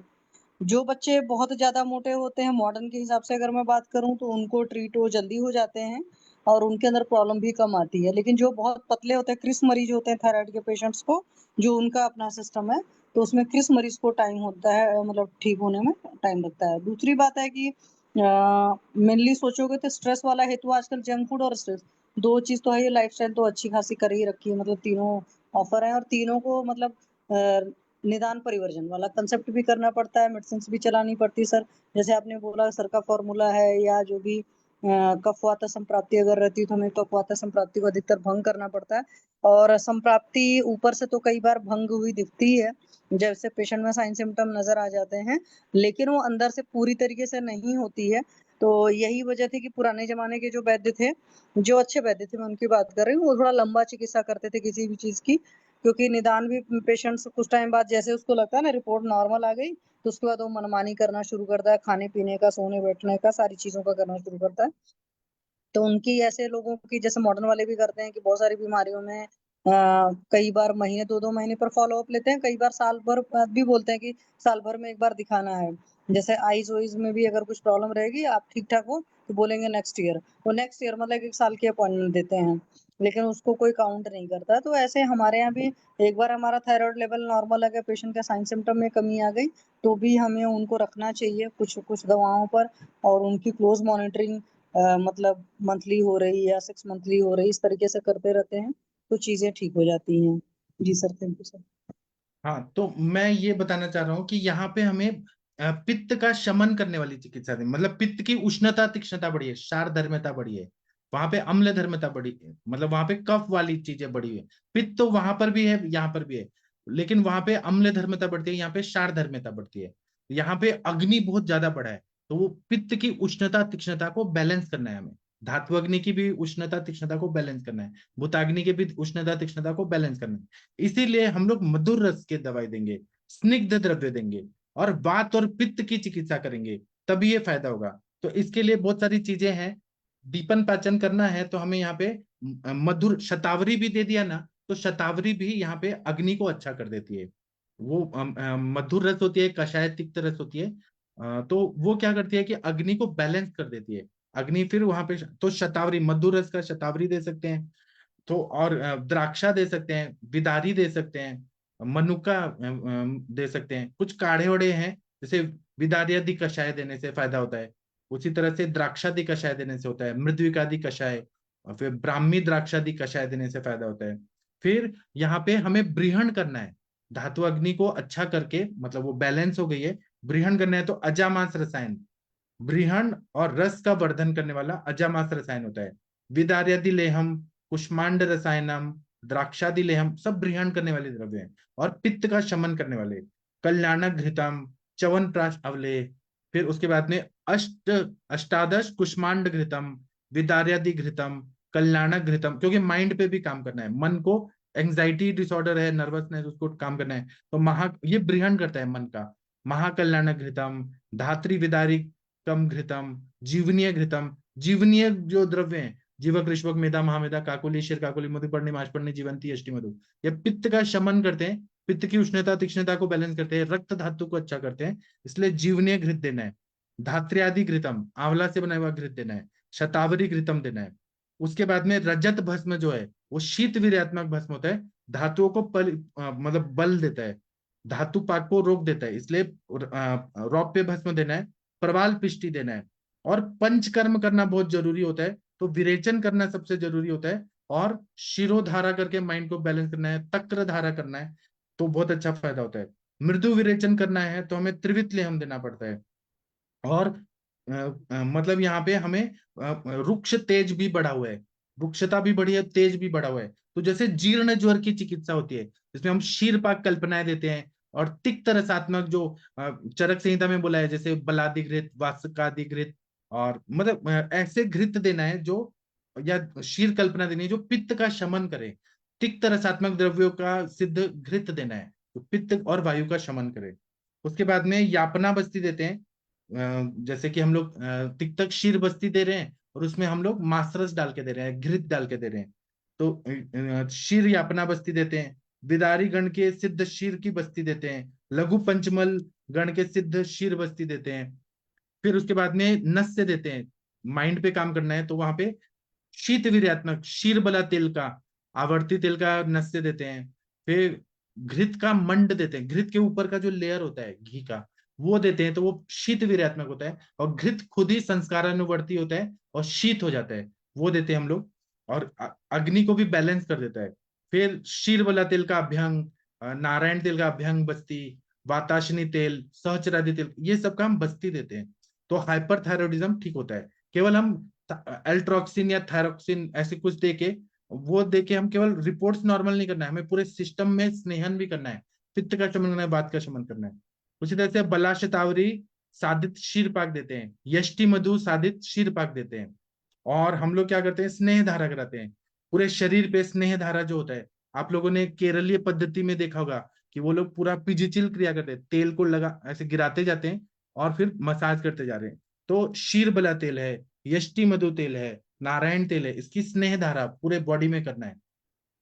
जो बच्चे बहुत ज्यादा मोटे होते हैं मॉडर्न के हिसाब से अगर मैं बात करूं तो उनको ट्रीट वो जल्दी हो जाते हैं और उनके अंदर प्रॉब्लम भी कम आती है। लेकिन जो बहुत पतले होते हैं, क्रिस मरीज होते हैं थायराइड के पेशेंट्स को, जो उनका अपना सिस्टम है, तो उसमें क्रिस मरीज को टाइम होता है, मतलब ठीक होने में टाइम लगता है। दूसरी बात है कि मेनली सोचोगे तो स्ट्रेस वाला हेतु आजकल जंक फूड और स्ट्रेस, दो चीज तो है। ये लाइफस्टाइल तो अच्छी खासी कर ही रखी है, मतलब तीनों ऑफर है और तीनों को मतलब निदान परिवर्जन वाला कंसेप्ट भी करना पड़ता है, मेडिसिन भी चलानी पड़ती है सर। जैसे आपने बोला सर का फॉर्मूला है, या जो भी कफवात संप्राप्ति अगर रहती है तो हमें कफवात संप्राप्ति को अधिकतर भंग करना पड़ता है। और संप्राप्ति ऊपर से तो कई बार भंग हुई दिखती है, जैसे पेशेंट में साइन सिम्टम नजर आ जाते हैं, लेकिन वो अंदर से पूरी तरीके से नहीं होती है। तो यही वजह थी कि पुराने जमाने के जो वैद्य थे, जो अच्छे वैद्य थे, मैं उनकी बात कर रही हूँ, वो थोड़ा लंबा चिकित्सा करते थे किसी भी चीज की, क्योंकि निदान भी पेशेंट्स कुछ टाइम बाद जैसे उसको लगता है ना रिपोर्ट नॉर्मल आ गई, तो उसके बाद वो मनमानी करना शुरू करता है, खाने पीने का, सोने बैठने का, सारी चीजों का करना शुरू करता है। तो उनकी ऐसे लोगों की जैसे मॉडर्न वाले भी करते हैं कि बहुत सारी बीमारियों में कई बार महीने 2-2 महीने पर फॉलो अप लेते हैं, कई बार साल भर बाद भी बोलते हैं कि साल भर में एक बार दिखाना है। जैसे आईज ओइज में भी अगर कुछ प्रॉब्लम रहेगी, आप ठीक ठाक हो तो बोलेंगे नेक्स्ट ईयर, वो नेक्स्ट ईयर मतलब 1 साल की अपॉइंटमेंट देते हैं, लेकिन उसको कोई काउंट नहीं करता। तो ऐसे हमारे यहाँ भी एक बार हमारा थायराइड लेवल नॉर्मल है, पेशेंट का साइन सिम्टम में कमी आ गई, तो भी हमें उनको रखना चाहिए कुछ कुछ दवाओं पर, और उनकी क्लोज मॉनिटरिंग मतलब मंथली हो रही है या 6 मंथली हो रही, इस तरीके से करते रहते हैं तो चीजें ठीक हो जाती हैं। जी सर, थैंक यू सर। हाँ तो मैं ये बताना चाह रहा हूँ कि यहाँ पे हमें पित्त का शमन करने वाली चिकित्सा दी, मतलब पित्त की उष्णता तीक्ष्णता बढ़ी है, क्षार धर्मता बढ़ी है, वहां पे अम्ल धर्मता बढ़ी है, मतलब वहां पे कफ वाली चीजें बढ़ी हुई है। पित्त तो वहां पर भी है यहाँ पर भी है, लेकिन वहां पे अम्ल धर्मता बढ़ती है, यहाँ पे क्षार धर्मता बढ़ती है। यहाँ पे अग्नि बहुत ज्यादा बढ़ा है, तो वो पित्त की उष्णता तीक्ष्णता को बैलेंस करना है हमें, धातु अग्नि की भी उष्णता तीक्ष्णता को बैलेंस करना है, भूताग्नि की भी उष्णता तीक्ष्णता को बैलेंस करना है। इसीलिए हम लोग मधुर रस के दवाई देंगे, स्निग्ध द्रव्य देंगे, और वात और पित्त की चिकित्सा करेंगे, तभी ये फायदा होगा। तो इसके लिए बहुत सारी चीजें हैं, दीपन पाचन करना है तो हमें यहाँ पे मधुर शतावरी भी दे दिया ना, तो शतावरी भी यहाँ पे अग्नि को अच्छा कर देती है। वो मधुर रस होती है, कषाय तिक्त रस होती है। तो वो क्या करती है कि अग्नि को बैलेंस कर देती है। अग्नि फिर वहां पे तो शतावरी, मधुर रस का शतावरी दे सकते हैं। तो और द्राक्षा दे सकते हैं, विदारी दे सकते हैं, मनुका दे सकते हैं। कुछ काढ़े वड़े हैं, जैसे विदारी आदि कषाय देने से फायदा होता है। उसी तरह से द्राक्षादि कषाय देने से होता है, मृद्विकादि कषाय, और फिर ब्राह्मी द्राक्षादि कषाय देने से फायदा होता है। फिर यहाँ पे हमें ब्रीहण करना है, धातु अग्नि को अच्छा करके, मतलब वो बैलेंस हो गई है, ब्रीहण करना है तो अजामास रसायन, ब्रीहण और रस का वर्धन करने वाला अजामास रसायन होता है। विदार्यादि लेहम, कुष्मांड रसायनम, द्राक्षादि लेहम, सब ब्रीहण करने वाले द्रव्य हैं और पित्त का शमन करने वाले। कल्याणक घृतम, च्यवनप्राश अवलेह, फिर उसके बाद में अष्टादश कुष्मांड घृतम, विदार्यादि घृतम, कल्याणक घृतम, क्योंकि माइंड पे भी काम करना है, मन को, एंग्जाइटी डिसऑर्डर है, नर्वसनेस, उसको काम करना है, तो ये ब्रीहण करता है मन का। महाकल्याणक घृतम, धात्री विदारी कम घृतम, जीवनीय घृतम, जीवनीय जो द्रव्य हैं, जीवक, ऋष्वक, मेधा, महामेधा, काकुली, शीर काकुली, मधुपर्णी, माशपर्णी, जीवंती, अष्टि मधु, ये पित्त का शमन करते हैं, पित्त की उष्णता तीक्ष्णता को बैलेंस करते हैं, रक्त धातु को अच्छा करते हैं, इसलिए जीवनीय घृत देना है। धात्र्यादि घृतम, आंवला से बना हुआ घृत देना है। शतावरी घृतम देना है। उसके बाद में रजत भस्म जो है वो शीत वीर्यात्मक भस्म होता है, धातुओं को मतलब बल देता है, धातु पाक को रोक देता है, इसलिए रौप्य भस्म देना है। प्रवाल पिष्टि देना है। और पंचकर्म करना बहुत जरूरी होता है, तो विरेचन करना सबसे जरूरी होता है, और शिरोधारा करके माइंड को बैलेंस करना है, तक्र धारा करना है, तो बहुत अच्छा फायदा होता है। मृदु विरेचन करना है तो हमें त्रिवित लेहम देना पड़ता है। और मतलब यहाँ पे हमें रुक्ष तेज भी बढ़ा हुआ है, रुक्षता भी बढ़ी है, तेज भी बढ़ा हुआ है। तो जैसे जीर्ण ज्वर की चिकित्सा होती है, जिसमें हम शीरपाक कल्पनाएं देते हैं, और तिक्त रसात्मक जो चरक संहिता में बोला है, जैसे बलादि घृत, वासकादि घृत, और मतलब ऐसे घृत देना है जो, या शीर कल्पना देनी है जो पित्त का शमन करे। तिक्त रसात्मक द्रव्यों का सिद्ध घृत देना है, तो पित्त और वायु का शमन करे। उसके बाद में यापना बस्ती देते हैं, जैसे कि हम लोग तिक्तक शीर बस्ती दे रहे हैं, और उसमें हम लोग मासरस डाल के दे रहे हैं, घृत डाल के दे रहे हैं, तो शीर यापना बस्ती देते हैं। विदारी गण के सिद्ध शीर की बस्ती देते हैं। लघु पंचमल गण के सिद्ध शीर बस्ती देते हैं। फिर उसके बाद में नस्य देते हैं, माइंड पे काम करना है तो वहां पे शीत वीर्यात्मक शीर बला तेल का, आवर्ती तेल का नस्य देते हैं। फिर घृत का मंड देते हैं, घृत के ऊपर का जो लेयर होता है घी का, वो देते हैं, तो वो शीत वीर्यात्मक होता है, और घृत खुद ही संस्कारानुवर्ती होता है और शीत हो जाता है, वो देते हैं हम लोग, और अग्नि को भी बैलेंस कर देता है। फिर शीर वाला तेल का अभ्यंग, नारायण तेल का अभ्यंग बस्ती, वाताशनी तेल, सहचरादि तेल, ये सब का हम बस्ती देते हैं, तो हाइपरथायरॉइडिज्म ठीक होता है। केवल हम एल्ट्रोक्सिन या थायरोक्सिन ऐसे कुछ देके, वो देके हम केवल रिपोर्ट्स नॉर्मल नहीं करना है, हमें पूरे सिस्टम में स्नेहन भी करना है, पित्त का शमन करना है, वात का शमन करना है। उसी तरह से बलाशतावरी साधित शीर पाक देते हैं, यष्टि मधु साधित शीर पाक देते हैं। और हम लोग क्या करते हैं, स्नेह धारा कराते हैं, पूरे शरीर पे स्नेह धारा जो होता है, आप लोगों ने केरलीय पद्धति में देखा होगा कि वो लोग पूरा पिजिचिल क्रिया करते हैं, तेल को लगा ऐसे गिराते जाते हैं और फिर मसाज करते जा रहे हैं। तो शीर बला तेल है, यष्टि मधु तेल है, नारायण तेल है, इसकी स्नेह धारा पूरे बॉडी में करना है।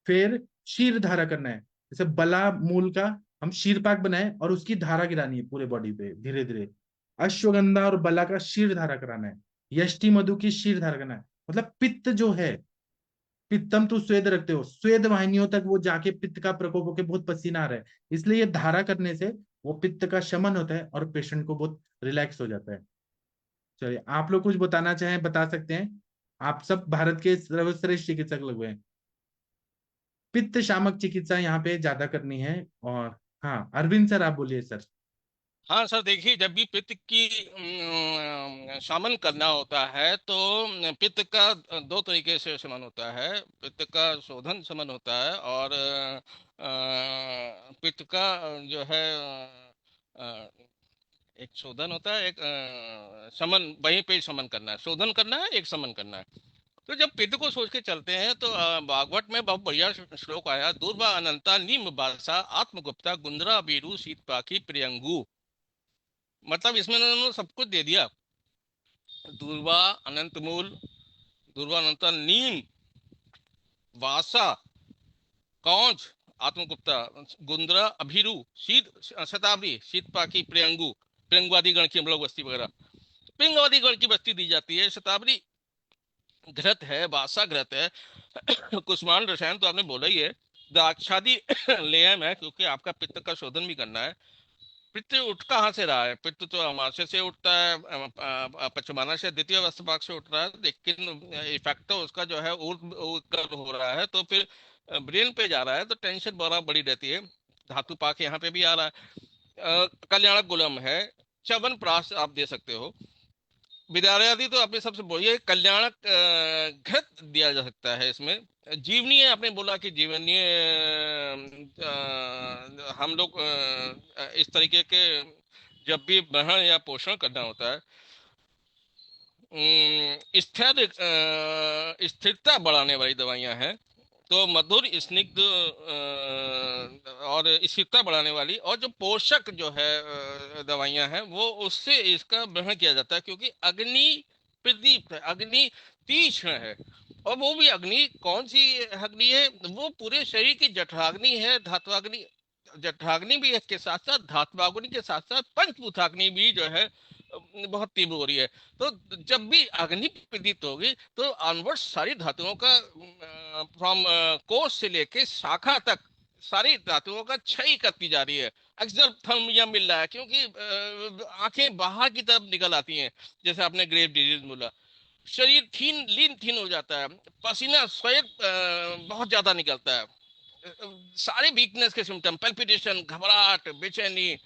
फिर शीर धारा करना है, जैसे बला मूल का हम शीर पाक बनाए और उसकी धारा गिरानी है पूरे बॉडी पे धीरे धीरे। अश्वगंधा और बला का शीर धारा कराना है। यष्टि मधु की शीर धारा करना है। मतलब पित्त जो है, पित्तम तो स्वेद रखते हो, स्वेद वाहिनियों तक वो जाके पित्त का प्रकोप होकर बहुत पसीना आ रहा है, इसलिए ये धारा करने से वो पित्त का शमन होता है और पेशेंट को बहुत रिलैक्स हो जाता है। चलिए, आप लोग कुछ बताना चाहें बता सकते हैं, आप सब भारत के सर्वश्रेष्ठ चिकित्सक लोग हैं। पित्त शामक चिकित्सा यहाँ पे ज्यादा करनी है। और हाँ, अरविंद सर आप बोलिए सर। हाँ सर, देखिए जब भी पित्त की शमन करना होता है तो पित्त का दो तरीके से शमन होता है। पित्त का शोधन शमन होता है, और पित्त का जो है अ, एक शोधन होता है, एक शमन, वहीं पे शमन करना है, शोधन करना है, एक शमन करना है। तो जब पित्त को सोच के चलते हैं तो भागवत में बहुत बढ़िया श्लोक आया, दूर्वा अनंता नीम बासा आत्मगुप्ता गुंद्रा बीरू शीत पाखी प्रियंगू। मतलब इसमें उन्होंने सब कुछ दे दिया। दूर्वा अनंत मूल, दूर्वा अनंत नीम, वासा, कौज आत्मगुप्ता, गुंद्रा, अभिरू, शीत, शतावरी, शीतपाकी, प्रियंगु, प्रियंगवादी गण की हम लोग बस्ती वगैरह, प्रियंगवादी गण की बस्ती दी जाती है। शतावरी घृत है, बासा घृत है। कुष्मांड रसायन तो आपने बोला ही है। द्राक्षादि लेयम है, क्योंकि आपका पित्त का शोधन भी करना है। पित्त उठ कहाँ से रहा है? पित्त तो अमाशय से उठता है, पचमाना से, द्वितीय वस्त्रपाक से उठ रहा है, लेकिन इफेक्ट तो उसका जो है ऊर्ध्व हो रहा है, तो फिर ब्रेन पे जा रहा है, तो टेंशन बड़ी रहती है। धातु पाक यहाँ पे भी आ रहा है। कल्याणक गुलम है, च्यवन प्राश आप दे सकते हो। विद्यालयादि तो आपने सबसे बोलिए, कल्याणक घृत दिया जा सकता है इसमें। जीवनीय आपने बोला कि जीवनीय हम लोग इस तरीके के जब भी ग्रहण या पोषण करना होता है, स्थिर स्थिरता बढ़ाने वाली दवाइयां हैं, तो मधुर, स्निग्ध और स्थिरता बढ़ाने वाली, और जो पोषक जो है दवाइयां हैं, वो उससे इसका ग्रहण किया जाता है, क्योंकि अग्नि प्रदीप्त है, अग्नि तीक्ष्ण है। और वो भी अग्नि कौन सी अग्नि है? वो पूरे शरीर की जठराग्नि है, धात्वाग्नि। जठराग्नि भी इसके साथ साथ, धात्वाग्नि के साथ साथ पंचभूताग्नि भी जो है बहुत तीव्र हो रही है। तो जब भी अग्नि प्रदीप्त होगी, तो ऑनवर्ड सारी धातुओं का फ्रॉम कोष से लेके शाखा तक सारी धातुओं का क्षय करती जा रही है। एक्सोथर्मिया मिल रहा है, क्योंकि आंखें बाहर की तरफ निकल आती हैं, जैसे आपने ग्रेव डिजीज बोला। शरीर लीन थीन हो जाता है, पसीना स्वेट बहुत ज्यादा निकलता है। सारे वीकनेस के सिम्टम, पल्पिटेशन, घबराहट, बेचैनी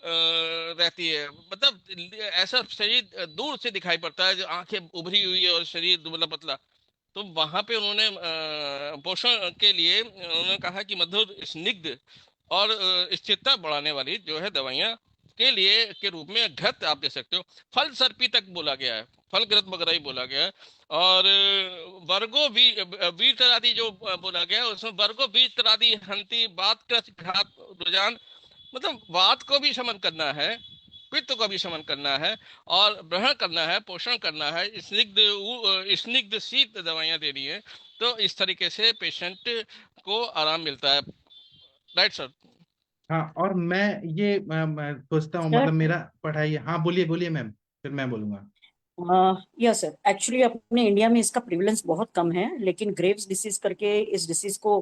रहती है। मतलब ऐसा शरीर दूर से दिखाई पड़ता है, जो आंखें उभरी हुई है और शरीर दुबला पतला। तो वहां पे उन्होंने पोषण के लिए उन्होंने कहा कि मधुर, स्निग्ध और स्थिरता बढ़ाने वाली जो है दवाइयां के लिए के रूप में घृत आप दे सकते हो। फल सर्पी तक बोला गया है, फल घृत वगैरह ही बोला गया है। और वर्गो वीतरादि जो बोला गया है, उसमें वर्गो वीतरादि हंति बात घात रुझान, मतलब वात को भी शमन करना है, पित्त को भी शमन करना है, और ग्रहण करना है, पोषण करना है। स्निग्ध शीत दवाइयां देनी है, तो इस तरीके से पेशेंट को आराम मिलता है। Right sir? हाँ, और मैं ये मैं सोचता हूँ, सर मतलब मेरा पढ़ाई, हाँ बोलिए बोलिए मैम, फिर मैं बोलूंगा। यस सर, एक्चुअली अपने इंडिया में इसका प्रिवलेंस बहुत कम है, लेकिन ग्रेव्स डिसीज करके इस डिसीज को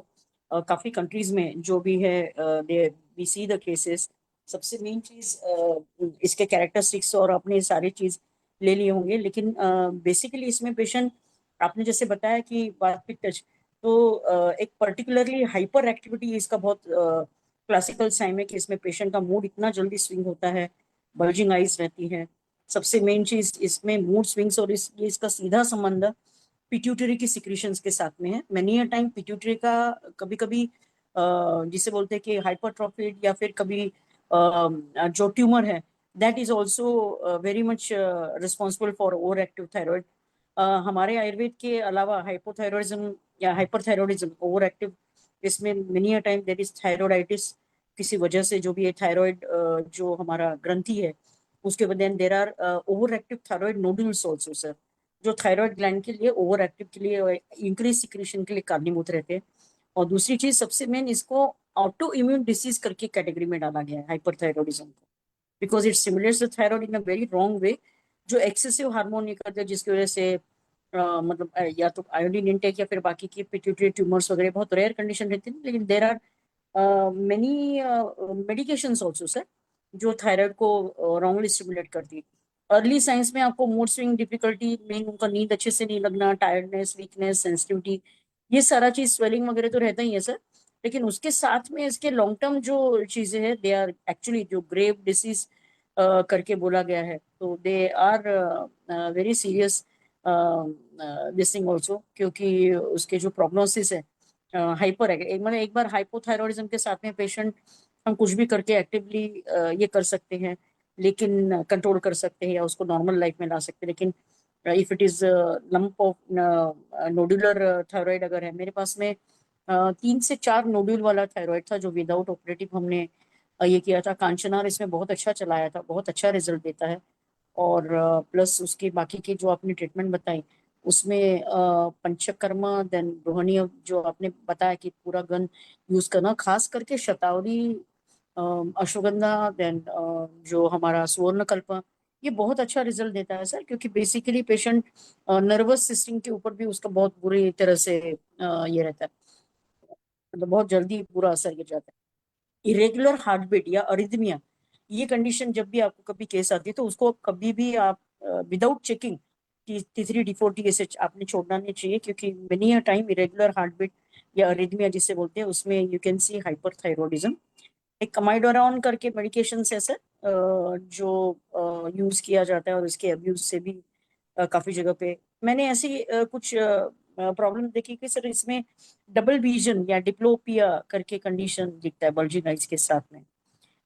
काफी कंट्रीज में जो भी है वी सी द केसेस। सबसे मेन चीज इसके कैरेक्टरिस्टिक्स और अपने सारी चीज ले लिए होंगे, लेकिन बेसिकली इसमें पेशेंट, आपने जैसे बताया कि वात पित्त, तो एक पर्टिकुलरली हाइपर एक्टिविटी इसका बहुत क्लासिकल साइन है कि इसमें पेशेंट का मूड इतना जल्दी स्विंग होता है, बल्जिंग आइज रहती है। सबसे मेन चीज इसमें मूड स्विंग्स, और ये इसका सीधा संबंध पिट्यूटरी की सिक्रीशंस के साथ में है। मैनी अ टाइम पिट्यूटरी का कभी कभी जिसे बोलते हैं कि हाइपरट्रोफिड, या फिर कभी जो ट्यूमर है, that is also very much responsible for over active thyroid. हमारे आयुर्वेद के अलावा हाइपोथायरॉइडिज्म या हाइपरथायरॉइडिज्म, ओवर एक्टिव, इसमें many a time there is thyroiditis किसी वजह से, जो भी है थायराइड जो हमारा ग्रंथि है उसके वजह, there are over active thyroid nodules also sir, जो थायराइड ग्लैंड के लिए ओवर एक्टिव के लिए, इंक्रीज सिक्रीशन के लिए कारणीभूत रहते हैं। और दूसरी चीज सबसे मेन, इसको ऑटो इम्यून डिसीज करके कैटेगरी में डाला गया है हाइपरथायरॉइडिज्म को, because it simulates the thyroid in a very wrong way, जो एक्सेसिव हार्मोन निकलते हैं, जिसकी वजह से मतलब या तो आयोडीन इनटेक या फिर बाकी की पिट्यूटरी ट्यूमर्स वगैरह बहुत रेयर कंडीशन रहती है, लेकिन there are many medications also sir जो थायराइड को रॉन्गली स्टिमुलेट करती है। अर्ली साइंस में आपको मूड स्विंग, डिफिकल्टी, मेन उनका नींद अच्छे से नहीं लगना, टायर्डनेस, वीकनेस, सेंसिटिविटी, ये सारा चीज, स्वेलिंग वगैरह तो रहता ही है सर, लेकिन उसके साथ में इसके लॉन्ग टर्म जो चीजें हैं, दे आर एक्चुअली जो ग्रेव डिसीज करके बोला गया है, तो they are very serious this thing also, क्योंकि उसके जो प्रोग्नोसिस है हाइपर है। मतलब एक बार हाइपोथायरॉइडिज्म के साथ में पेशेंट, हम कुछ भी करके एक्टिवली ये कर सकते हैं, लेकिन कंट्रोल कर सकते हैं या उसको नॉर्मल लाइफ में ला सकते हैं, लेकिन if it is lump of nodular thyroid अगर है, मेरे पास में 3 से 4 नोड्यूल वाला थायराइड था, जो विदाउट ऑपरेटिव हमने ये किया था। कांचनार इसमें बहुत अच्छा चलाया था, बहुत अच्छा रिजल्ट देता है। और प्लस उसके बाकी की जो आपने ट्रीटमेंट बताई, उसमें पंचकर्मा, देन रोहिणी, जो आपने बताया कि पूरा गन यूज करना, खास करके शतावरी, अश्वगंधा, देन जो हमारा सुवर्णकल्प, ये बहुत अच्छा रिजल्ट देता है सर, क्योंकि बेसिकली पेशेंट नर्वस सिस्टम के ऊपर भी उसका बहुत बुरी तरह से ये रहता है, मतलब बहुत जल्दी पूरा असर गिर जाता है। इरेगुलर हार्ट बीट या अरिथमिया, ये कंडीशन जब भी आपको कभी केस आती है तो उसको कभी भी आप without checking T3 T4 TSH आपने छोड़ना नहीं चाहिए, क्योंकि many a time irregular heart beat या अरिथमिया जिसे बोलते हैं, उसमें यू कैन सी हाइपरथायरॉयडिज्म। एक कमाइडोरान करके मेडिकेशन है सर, जो यूज किया जाता है, और उसके अब्यूज से भी काफी जगह पे मैंने ऐसी कुछ प्रॉब्लम देखी कि सर इसमें डबल विजन या डिप्लोपिया करके कंडीशन दिखता है बल्जिंग आइज के साथ में,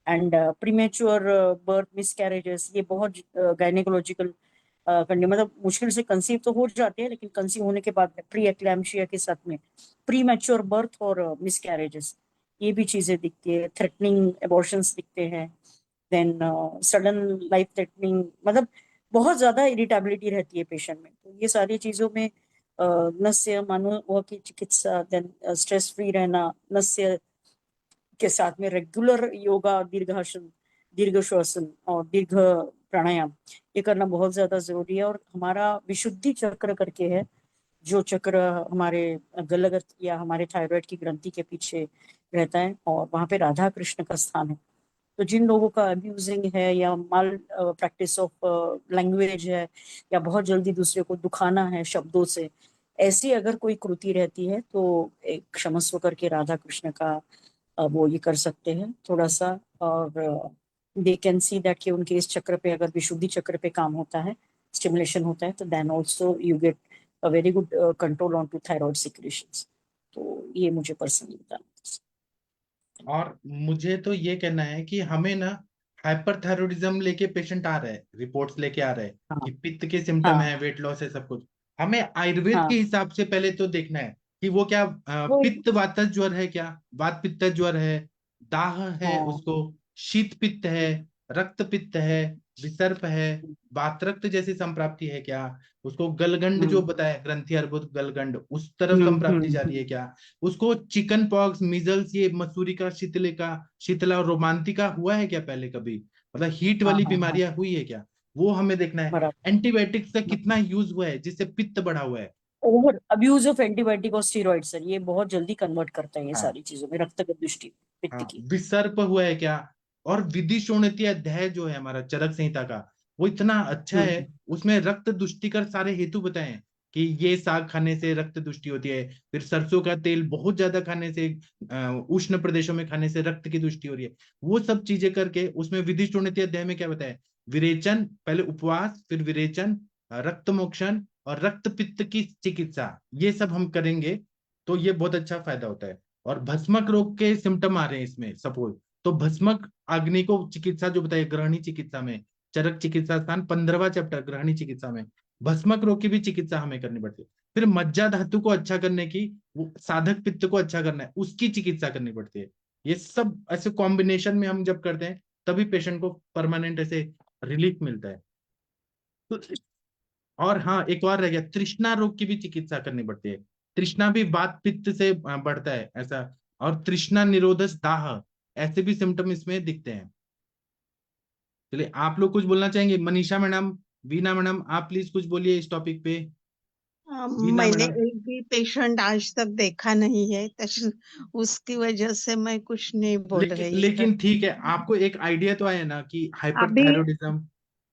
एंड प्रीमेच्योर बर्थ मिसकैरेजेस, ये बहुत गायनेकोलॉजिकल मतलब मुश्किल से कंसीव तो हो जाते हैं, लेकिन कंसीव होने के बाद प्री एक्लैम्शिया के साथ में प्रीमेच्योर बर्थ और मिसकैरेजेस, ये भी चीजें दिखती है। थ्रेटनिंग एबॉर्शंस दिखते हैं, देन सडन लाइफ थ्रेटनिंग, मतलब बहुत ज्यादा इरिटेबिलिटी रहती है पेशेंट में। तो ये सारी चीजों में नस्य मानव की चिकित्सा, देन स्ट्रेस फ्री रहना, नस्य के साथ में रेगुलर योगा, दीर्घासन, दीर्घ श्वसन और दीर्घ प्राणायाम, ये करना बहुत ज्यादा जरूरी है। और हमारा विशुद्धि चक्र करके है, जो चक्र हमारे गलगत या हमारे थायराइड की ग्रंथि के पीछे रहता है, और वहां पे राधा कृष्ण का स्थान है। तो जिन लोगों का अब्यूजिंग है या माल प्रैक्टिस ऑफ लैंग्वेज है, या बहुत जल्दी दूसरे को दुखाना है शब्दों से, ऐसी अगर कोई कृति रहती है तो एक क्षमस्व करके राधा कृष्ण का वो ये कर सकते हैं थोड़ा सा, और दे कैन सी दैट कि उनके इस चक्र पे अगर विशुद्धि चक्र पे काम होता है, स्टिमुलेशन होता है, तो then also you get a very good control on to thyroid secretions. तो ये मुझे पर्सनली बताना था। और मुझे तो ये कहना है कि हमें ना हाइपरथायरॉयडिज्म लेके पेशेंट आ रहे हैं, रिपोर्ट्स लेके आ रहे हैं हाँ कि पित्त के सिम्टम हाँ है, वेट लॉस है, सब कुछ। हमें आयुर्वेद के हाँ, हिसाब से पहले तो देखना है कि वो क्या वो पित्त वातज ज्वर है क्या, वात पित्त ज्वर है, दाह है हाँ उसको, शीत पित्त है, रक्त पित्त है, विसर्प है, वातरक्त जैसी संप्राप्ति है क्या, उसको गलगंड जो बताया ग्रंथि अर्बुद गलगंड, उस तरफ संप्राप्ति जा रही है क्या, उसको चिकन पॉक्स, मिजल्स, ये मसूरी का, शीतला और रोमांतिका हुआ है क्या पहले कभी, मतलब हीट हाँ वाली हाँ हाँ, बीमारियां हुई है क्या, वो हमें देखना है। बराबर। एंटीबायोटिक्स का कितना यूज हुआ है जिससे पित्त बढ़ा हुआ है। ओवर अब्यूज ऑफ एंटीबायोटिक और स्टीरॉइड सर, ये बहुत जल्दी कन्वर्ट करता है ये हाँ सारी चीजों में, रक्तगत दृष्टि पित्त हाँ, की। विसर्प हुआ है क्या, और विधि शोणितीय अध्याय जो है हमारा चरक संहिता का, वो इतना अच्छा है। हम्म उसमें रक्त दुष्टिकर सारे हेतु बताए हैं कि ये साग खाने से रक्त दुष्टि होती है, फिर सरसों का तेल बहुत ज्यादा खाने से, उष्ण प्रदेशों में खाने से रक्त की दुष्टि हो रही है। वो सब चीजें करके उसमें विधि शोणितीय अध्याय में क्या बताया, विरेचन, पहले उपवास, फिर विरेचन, रक्त मोक्षण और रक्त पित्त की चिकित्सा, ये सब हम करेंगे तो ये बहुत अच्छा फायदा होता है। और भस्मक रोग के सिम्टम आ रहे हैं इसमें सपोज, तो भस्मक अग्नि को चिकित्सा जो बताइए ग्रहणी चिकित्सा में, चरक चिकित्सा स्थान 15वां चैप्टर ग्रहणी चिकित्सा में भस्मक रोग की भी चिकित्सा हमें करनी पड़ती है। फिर मज्जा धातु को अच्छा करने की, वो साधक पित्त को अच्छा करना है, उसकी चिकित्सा करनी पड़ती है। ये सब ऐसे कॉम्बिनेशन में हम जब करते हैं तभी पेशेंट को परमानेंट ऐसे रिलीफ मिलता है। तो और हाँ, एक और रह गया, तृष्णा रोग की भी चिकित्सा करनी पड़ती है। तृष्णा भी वात पित्त से बढ़ता है ऐसा, और तृष्णा निरोधस दाह, ऐसे भी सिम्टम इसमें दिखते हैं। चलिए, आप लोग कुछ बोलना चाहेंगे, मनीषा मैडम, वीना मैडम, आप प्लीज कुछ बोलिए इस टॉपिक पे। वीना मैंने मैडम। एक भी पेशेंट आज तक देखा नहीं है, उसकी वजह से मैं कुछ नहीं बोल लेकिन रही है। लेकिन ठीक है, आपको एक आइडिया तो आया ना कि अभी हाइपरथायरॉयडिज्म।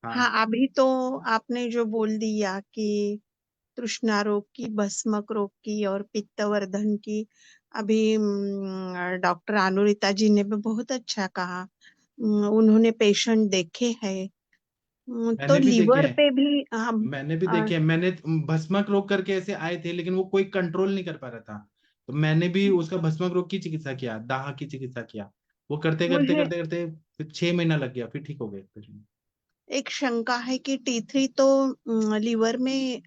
हाँ हाँ, अभी तो आपने जो बोल दिया कि तृष्णा रोग की, भस्मक रोग की और पित्तवर्धन की, अभी डॉक्टर अनुरिता जी ने भी बहुत अच्छा कहा। उन्होंने पेशेंट देखे हैं, तो मैंने भी देखे लीवर हैं, पे भी हम मैंने भी देखे हैं, मैंने भस्मक रोग करके ऐसे आए थे लेकिन वो कोई कंट्रोल नहीं कर पा रहा था, तो मैंने भी उसका भस्मक रोग की चिकित्सा किया, दाह की चिकित्सा किया। वो करते करते मुझे करते करते फिर 6 महीना लग गया, फिर ठीक हो गए। एक शंका है कि T3 तो लीवर में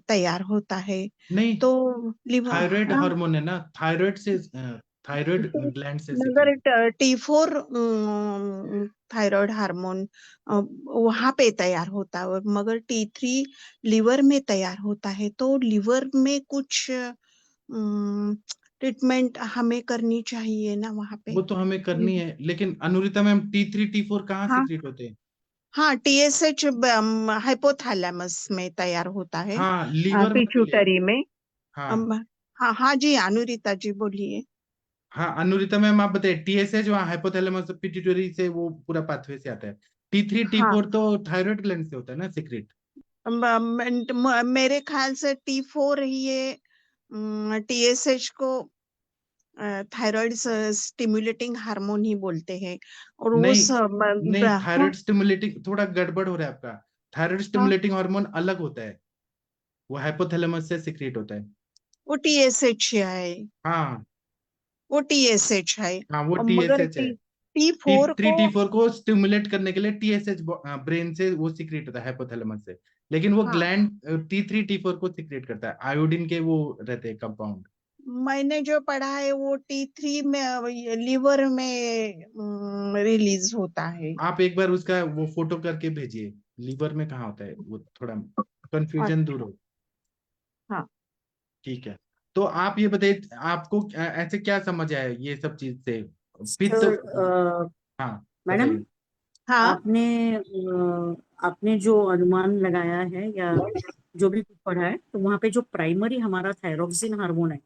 तैयार होता है, नहीं, तो लीवर थायराइड हार्मोन है ना, थायराइड से थायराइड ग्लैंड से मगर सिक्रेट। T4 थायराइड हार्मोन वहां पे तैयार होता है, और मगर T3 लिवर में तैयार होता है। तो लिवर में कुछ ट्रीटमेंट हमें करनी चाहिए ना वहां पे। वो तो हमें करनी है, लेकिन अनुरिता मैम T3 T4 कहाँ हाँ सीक्रेट होते हैं? हाँ, TSH हाइपोथैलेमस में तैयार होता है, हाँ लीवर में मिले। पिट्यूटरी में। हाँ हाँ हाँ जी, अनुरिता जी बोलिए। हाँ अनुरिता मैम आप बताइए, TSH वहाँ हाइपोथैलेमस पिट्यूटरी से वो पूरा पाथवे से आता है, T3 हाँ, T4 तो थायराइड ग्लैंड से होता है ना सीक्रेट। मेरे ख्याल से T4 ये TSH को थायराइड स्टिमुलेटिंग हार्मोन ही बोलते हैं, और वो नहीं सब नहीं, हाँ थायराइड स्टिमुलेटिंग थोड़ा गड़बड़ हो रहा है आपका। थायराइड हाँ, स्टिमुलेटिंग हार्मोन अलग होता है, वो हाइपोथैलेमस से सीक्रेट होता है। वो TSH है, हाँ वो TSH है। हाँ वो और मगर TSH है। T4 T3 को T4 को स्टिमुलेट करने के लिए TSH ब्रेन से वो सीक्रेट होता है हाइपोथैलेमस से, लेकिन वो हाँ, ग्लैंड T3 T4 को सीक्रेट करता है, आयोडीन के वो रहते हैं कंपाउंड। मैंने जो पढ़ा है वो T3 में लिवर में रिलीज होता है। आप एक बार उसका वो फोटो करके भेजिए, लीवर में कहाँ होता है वो, थोड़ा कंफ्यूजन दूर अच्छा, हो। हाँ। ठीक है, तो आप ये बताइए, आपको ऐसे क्या समझ आया ये सब चीज से? पित्त। सर हाँ मैडम, बताइए। हाँ आपने जो अनुमान लगाया है या जो भी कुछ पढ़ा है, तो वहाँ पे जो प्राइमरी हमारा थायरोक्सिन हार्मोन है,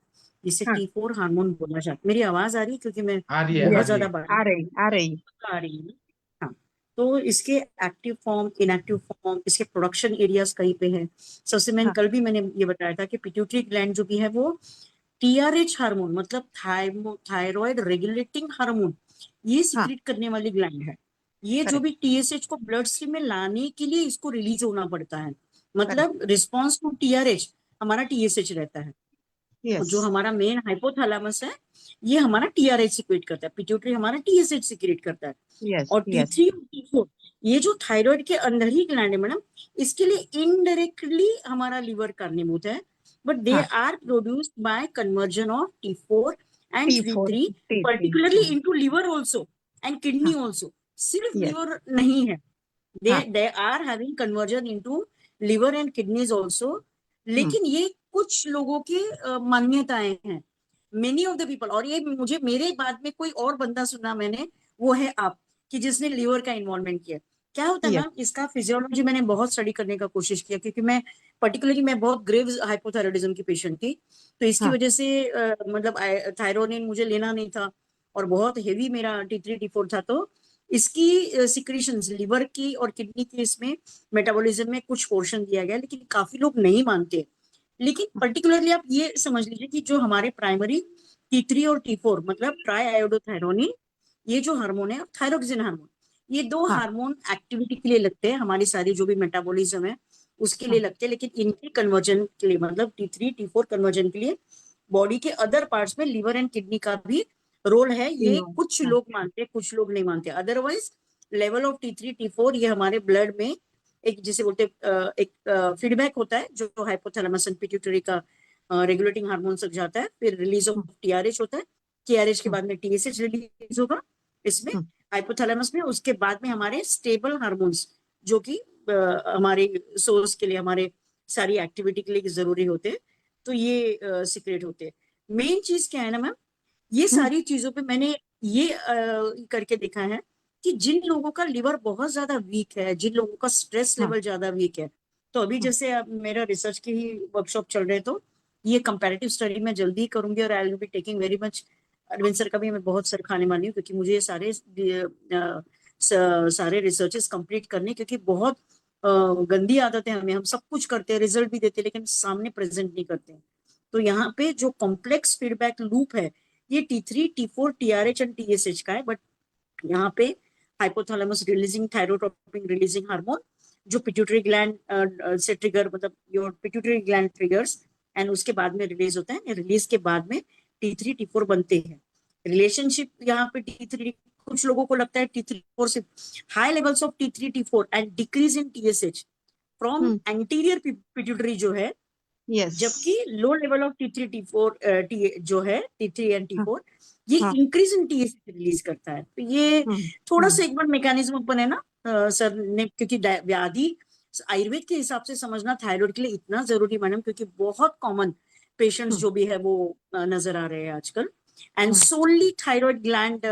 जिसे हाँ, T4 हार्मोन बोला जाता है। मेरी आवाज आ रही है? क्योंकि मैं आ रही है आ बहुत रही ज्यादा है। बात आ रही। आ रही है। हाँ, तो इसके एक्टिव फॉर्म, इनएक्टिव फॉर्म, इसके प्रोडक्शन एरियाज कहीं पे है। सबसे मैंने हाँ कल भी मैंने ये बताया था कि पिट्यूटरी ग्लैंड जो भी है वो TRH हार्मोन मतलब थायराइड रेगुलेटिंग हार्मोन, ये हाँ, सिक्रीट करने वाली ग्लैंड है। ये जो करेक्ट भी TSH को ब्लड स्ट्रीम में लाने के लिए इसको रिलीज होना पड़ता है, करेक्ट, मतलब रिस्पॉन्स टू TRH हमारा TSH रहता है। और यस जो हमारा मेन हाइपोथैलेमस है, ये हमारा TRH सिक्रेट करता है, पिट्यूटरी हमारा TSH सिक्रेट करता है। यस और यस। T3 और T4 ये जो थायराइड के अंदर ही ग्लैंड है मैडम, इसके लिए इनडायरेक्टली हमारा लिवर कारणीभूत है, बट दे हाँ, are produced by conversion of T4 and T4 T3 T3, particularly हाँ into liver also and kidney हाँ, आल्सो। सिर्फ यस लिवर नहीं है, हाँ, they are having conversion into liver and kidneys also. लेकिन ये कुछ लोगों की मान्यताएं हैं, मेनी ऑफ द पीपल। और ये मुझे मेरे बाद में कोई और बंदा सुना मैंने, वो है आप, कि जिसने लिवर का इन्वॉल्वमेंट किया। क्या होता है यस मैम, इसका फिजियोलॉजी मैंने बहुत स्टडी करने का कोशिश किया, क्योंकि मैं पर्टिकुलरली मैं बहुत ग्रेव हाइपोथायराइडिज्म की पेशेंट थी। तो इसकी हाँ वजह से मतलब थायरोनिन मुझे लेना नहीं था, और बहुत हेवी मेरा T3 T4 था। तो इसकी सिक्रीशंस लिवर की और किडनी की इसमें मेटाबॉलिज्म में कुछ पोर्शन दिया गया, लेकिन काफी लोग नहीं मानते। लेकिन पर्टिकुलरली आप ये समझ लीजिए कि जो हमारे प्राइमरी T3 और T4 मतलब ट्राई आयोडोथायरोनिन, ये जो हार्मोन है, थायरोक्सिन हार्मोन, ये दो हाँ हार्मोन एक्टिविटी के लिए लगते हैं, हमारी सारी जो भी मेटाबॉलिज्म है उसके लिए हाँ, लगते हैं। लेकिन इनके कन्वर्जन के लिए मतलब T3 T4 कन्वर्जन के लिए बॉडी के अदर पार्ट्स में लिवर एंड किडनी का भी रोल है। ये इन्वॉल्व, कुछ हाँ लोग मानते हैं, कुछ लोग नहीं मानते। Otherwise level of T3 T4 ये हमारे ब्लड में एक जिसे बोलते एक फीडबैक होता है, जो हाइपोथैलेमस एंड पिट्यूटरी का रेगुलेटिंग हार्मोन तक जाता है, फिर रिलीज ऑफ हाँ TRH होता है, TRH के हाँ बाद में TSH रिलीज होगा इसमें हाँ हाइपोथैलेमस में। उसके बाद में हमारे स्टेबल हार्मोन्स जो कि हमारे सोर्स के लिए, हमारे सारी एक्टिविटी के लिए जरूरी होते हैं, तो ये सीक्रेट होते हैं। मेन चीज क्या है ना मैम, ये हम्म, सारी चीजों पे मैंने ये करके देखा है कि जिन लोगों का लिवर बहुत ज्यादा वीक है, जिन लोगों का स्ट्रेस हाँ लेवल ज्यादा वीक है, तो अभी हाँ जैसे अब मेरा रिसर्च की ही वर्कशॉप चल रहे, तो ये कंपैरेटिव स्टडी मैं जल्दी ही करूंगी, और I will be taking very much Arvind sir का भी मैं बहुत सर खाने वाली हूँ, क्योंकि मुझे ये सारे रिसर्चेस कंप्लीट करने, क्योंकि बहुत गंदी आदत है हमें, हम सब कुछ करते हैं, रिजल्ट भी देते हैं, लेकिन सामने प्रेजेंट नहीं करते हैं। तो यहाँ पे जो कॉम्प्लेक्स फीडबैक लूप है, ये T3 T4 TRH and TSH का है। बट यहाँ पे hypothalamus releasing thyrotropin releasing hormone, जो पिट्यूटरी ग्लैंड से ट्रिगर, मतलब your pituitary gland triggers, and उसके बाद में रिलीज होता है। रिलीज के बाद में T3 T4 बनते हैं। रिलेशनशिप यहाँ पे T3, कुछ लोगों को लगता है T3 T4 से high levels of T3 T4 and decrease in TSH from hmm, anterior pituitary जो है, यस जबकि low level of T3 T4 जो है T3 एंड हाँ T4 ये हाँ इंक्रीज इन टीएसएच रिलीज करता है। तो ये थोड़ा सा एक बार मैकेनिज्म अपन है ना सर ने, क्योंकि व्याधि आयुर्वेद के हिसाब से समझना थायराइड के लिए इतना जरूरी मैडम, क्योंकि बहुत कॉमन पेशेंट्स जो भी है वो नजर आ रहे हैं आजकल। एंड सोनली थायराइड ग्लैंड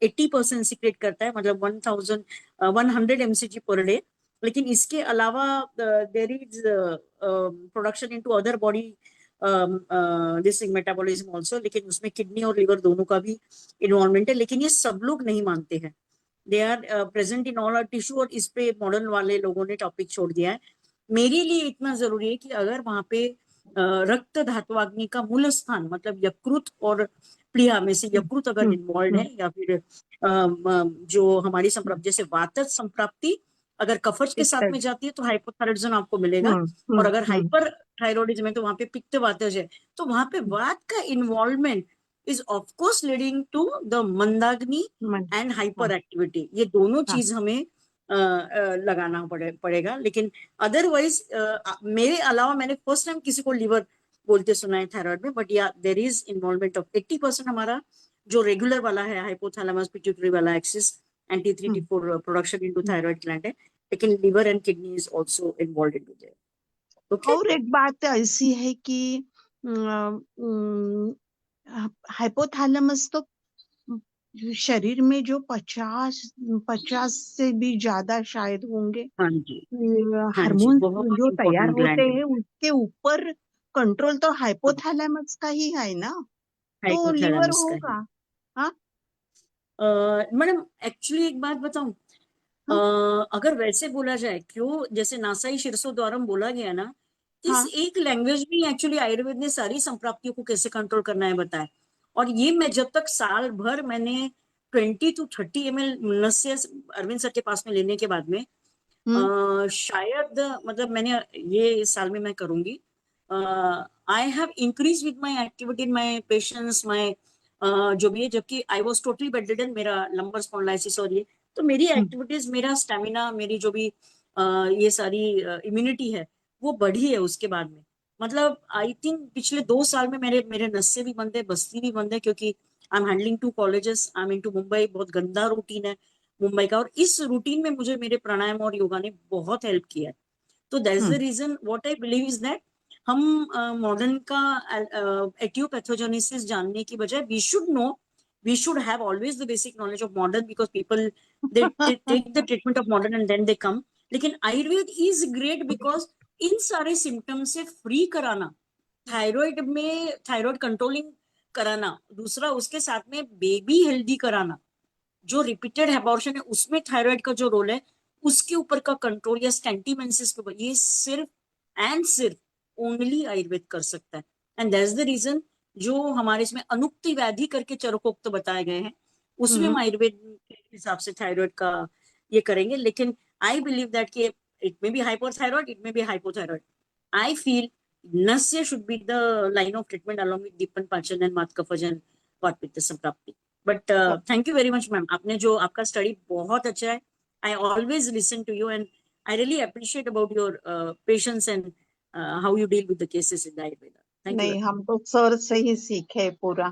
80% सिक्रेट करता है, मतलब 100 mcg पर डे। लेकिन इसके अलावा there is production into other body this metabolism also, लेकिन उसमें किडनी और लिवर दोनों का भी इन्वॉल्वमेंट है, लेकिन ये सब लोग नहीं मानते हैं। They are present in all our tissue, और इस पे मॉडर्न वाले लोगों ने टॉपिक छोड़ दिया है। मेरे लिए इतना जरूरी है कि अगर वहां पे रक्त धात्वाग्नि का मूल स्थान मतलब यकृत और प्लीहा में से यकृत अगर इन्वॉल्व है, या फिर जो हमारी संप्राप्ति जैसे वातज संप्राप्ति अगर कफज के साथ में जाती है तो हाइपोथायरॉइडिज्म आपको मिलेगा, और अगर हाइपर थायरॉइडिज्म है तो वहां पे पित्त वातज है, तो वहां पे वात का involvement is of course leading to the mandagni and hyper activity. ये दोनों चीज हमें लगाना पड़ेगा। लेकिन अदरवाइज मेरे अलावा मैंने फर्स्ट टाइम किसी को लीवर बोलते सुना है थायराइड में, बट या देर इज इन्वॉल्वमेंट ऑफ 80% हमारा जो रेगुलर वाला है हाइपोथैलेमस पिट्यूटरी वाला axis and T3 T4 production into thyroid gland है, लेकिन liver and kidney is also involved in their. Okay, और एक बात ऐसी है कि हाइपोथैलेमस तो शरीर में जो 50 से भी ज्यादा शायद होंगे हाँ जी, हाँ जी, हार्मोन बहुत जो तैयार इंपॉर्टेंट होते ग्लैंड है हैं उसके ऊपर कंट्रोल तो हाइपोथैलेमस का ही है ना, तो लीवर हाइपोथैलेमस का होगा। हाँ ही। मैडम एक्चुअली एक बात बताऊं, हाँ अगर वैसे बोला जाए, क्यों जैसे नासाई शीर्षोद्वारम बोला गया ना, इस हाँ एक लैंग्वेज में एक्चुअली आयुर्वेद ने सारी संप्राप्तियों को कैसे कंट्रोल करना है बताया। और ये मैं जब तक साल भर मैंने 20 to 30 ml नस्य अरविंद सर के पास में लेने के बाद में शायद मतलब मैंने ये इस साल में मैं करूंगी, I have increase with my activity in my patients my जो भी है, जबकि आई वाज टोटली बेडरिडन, मेरा लंबर स्पॉन्डिलाइसिस और ये, तो मेरी एक्टिविटीज, मेरा स्टेमिना, मेरी जो भी ये सारी इम्यूनिटी है वो बढ़ी है उसके बाद में। मतलब आई थिंक पिछले 2 साल में मेरे मेरे नस्से भी बंद है, बस्ती भी बंद है, क्योंकि I am handling 2 colleges, I am into Mumbai, बहुत गंदा रूटीन है मुंबई का, और इस रूटीन में मुझे मेरे प्राणायाम और योगा ने बहुत हेल्प किया है। तो that's the reason what I believe is that हम मॉडर्न का एटियोपैथोजेनेसिस जानने की बजाय we should have always the basic knowledge of modern, because people they take the treatment of modern and then they come. लेकिन Ayurveda is great because in सारे symptoms से free कराना, thyroid में थायराइड कंट्रोलिंग कराना, दूसरा उसके साथ में बेबी हेल्दी कराना, जो रिपीटेड एबॉर्शन है उसमें थायराइड का जो रोल है उसके ऊपर का कंट्रोल, या स्टेंटिमेंसिस के ऊपर, ये सिर्फ एंड सिर्फ ओनली आयुर्वेद कर सकता है। एंड दैट्स द रीजन जो हमारे इसमें अनुक्ति व्याधि करके चरकोक्त बताए गए हैं, उसमें हम आयुर्वेद के हिसाब से थायराइड का ये करेंगे। लेकिन आई बिलीव दैट कि it may be hypothyroid, it may be hypothyroid, I feel nasya should be the line of treatment along with deepan pachan and मात kaphaja and vata pitta samprapti. But thank you very much ma'am, आपने जो आपका स्टडी बहुत अच्छा है, I always listen to you and I really appreciate about your patience and how you deal with the cases in the Ayurveda. Thank you नहीं, हम तो sir से ही सीखे पूरा।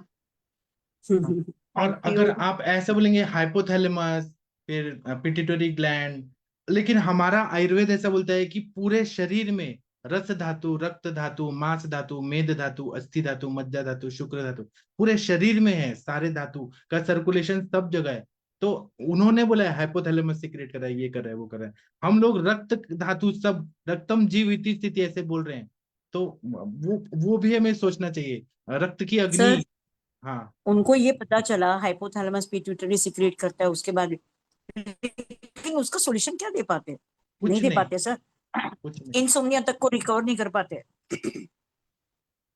वेरी और थैंक अगर यू। आप ऐसे बोलेंगे हाइपोथैलेमस, फिर पिट्यूटरी ग्लैंड, लेकिन हमारा आयुर्वेद ऐसा बोलता है कि पूरे शरीर में रस धातु, रक्त धातु, मांस धातु, मेद धातु, अस्थि धातु, मज्जा धातु, शुक्र धातु, पूरे शरीर में है, सारे धातु का सर्कुलेशन सब जगह है। तो उन्होंने बोला है हाइपोथैलेमस सीक्रेट कर रहा है, ये कर रहा है, वो कर रहा है। हम लोग रक्त धातु सब, रक्तम जीव इति स्थिति ऐसे बोल रहे हैं, तो वो भी हमें सोचना चाहिए, रक्त की अग्नि। सर, हाँ, उनको ये पता चला हाइपोथैलेमस पिट्यूटरी सीक्रेट करता है उसके बाद, लेकिन उसका सॉल्यूशन क्या दे पाते? नहीं कुछ दे नहीं, पाते सर, कुछ नहीं। इंसोम्निया तक को रिकवर नहीं कर पाते।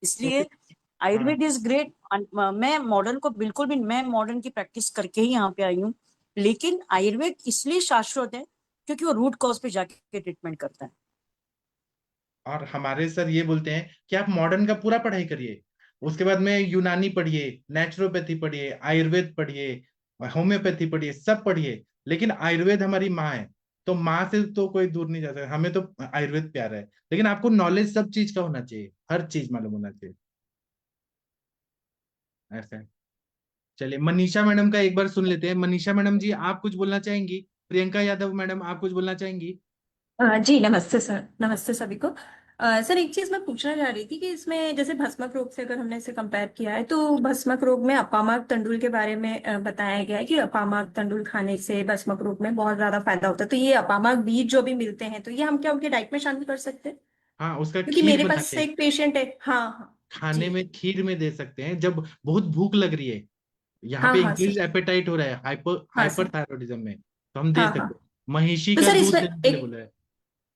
इसलिए हाँ, आयुर्वेद इज ग्रेट। मैं मॉडर्न को बिल्कुल भी, मैं मॉडर्न की प्रैक्टिस करके ही यहाँ पे आई हूँ, लेकिन आयुर्वेद इसलिए शाश्वत है क्योंकि वो रूट कॉज पे जाके ट्रीटमेंट करता है। और हमारे सर ये बोलते हैं कि आप मॉडर्न का पूरा पढ़ाई करिए, उसके बाद में यूनानी पढ़िए, नेचुरोपैथी पढ़िए, आयुर्वेद पढ़िए, होम्योपैथी पढ़िए, सब पढ़िए, लेकिन आयुर्वेद हमारी माँ है, तो माँ से तो कोई दूर नहीं जा सकता, हमें तो आयुर्वेद प्यारा है। लेकिन आपको नॉलेज सब चीज का होना चाहिए, हर चीज मालूम होना चाहिए, ऐसा है। चलिए मनीषा मैडम का एक बार सुन लेते हैं। मनीषा मैडम जी, आप कुछ बोलना चाहेंगी? प्रियंका यादव मैडम, आप कुछ बोलना चाहेंगी? जी नमस्ते सर, नमस्ते सभी को। सर एक चीज मैं पूछना चाह रही थी कि इसमें जैसे भस्मक रोग से अगर हमने इसे कंपेयर किया है तो भस्मक रोग में अपामार्क तंडुल के बारे में बताया गया है कि अपामार्क तंडुल खाने से भस्मक रोग में बहुत ज्यादा फायदा होता है। तो ये अपामार्क बीज जो भी मिलते हैं तो ये हम क्या उनके डाइट में शामिल कर सकते हैं? हाँ, उसका क्योंकि खीर मेरे बना पास के एक पेशेंट है। हाँ हाँ। खाने जी। में, खीर में दे सकते हैं जब बहुत भूख लग रही है। यहाँ हाँ पे हाँ इंक्रीज सर। एपेटाइट हो रहा है हाँ हाइपर सर। थायराइडिज्म में, तो हम दे हाँ हाँ। सकते हैं। महिषी तो का सर दूध इसमें देने के लिए एक, बोला है।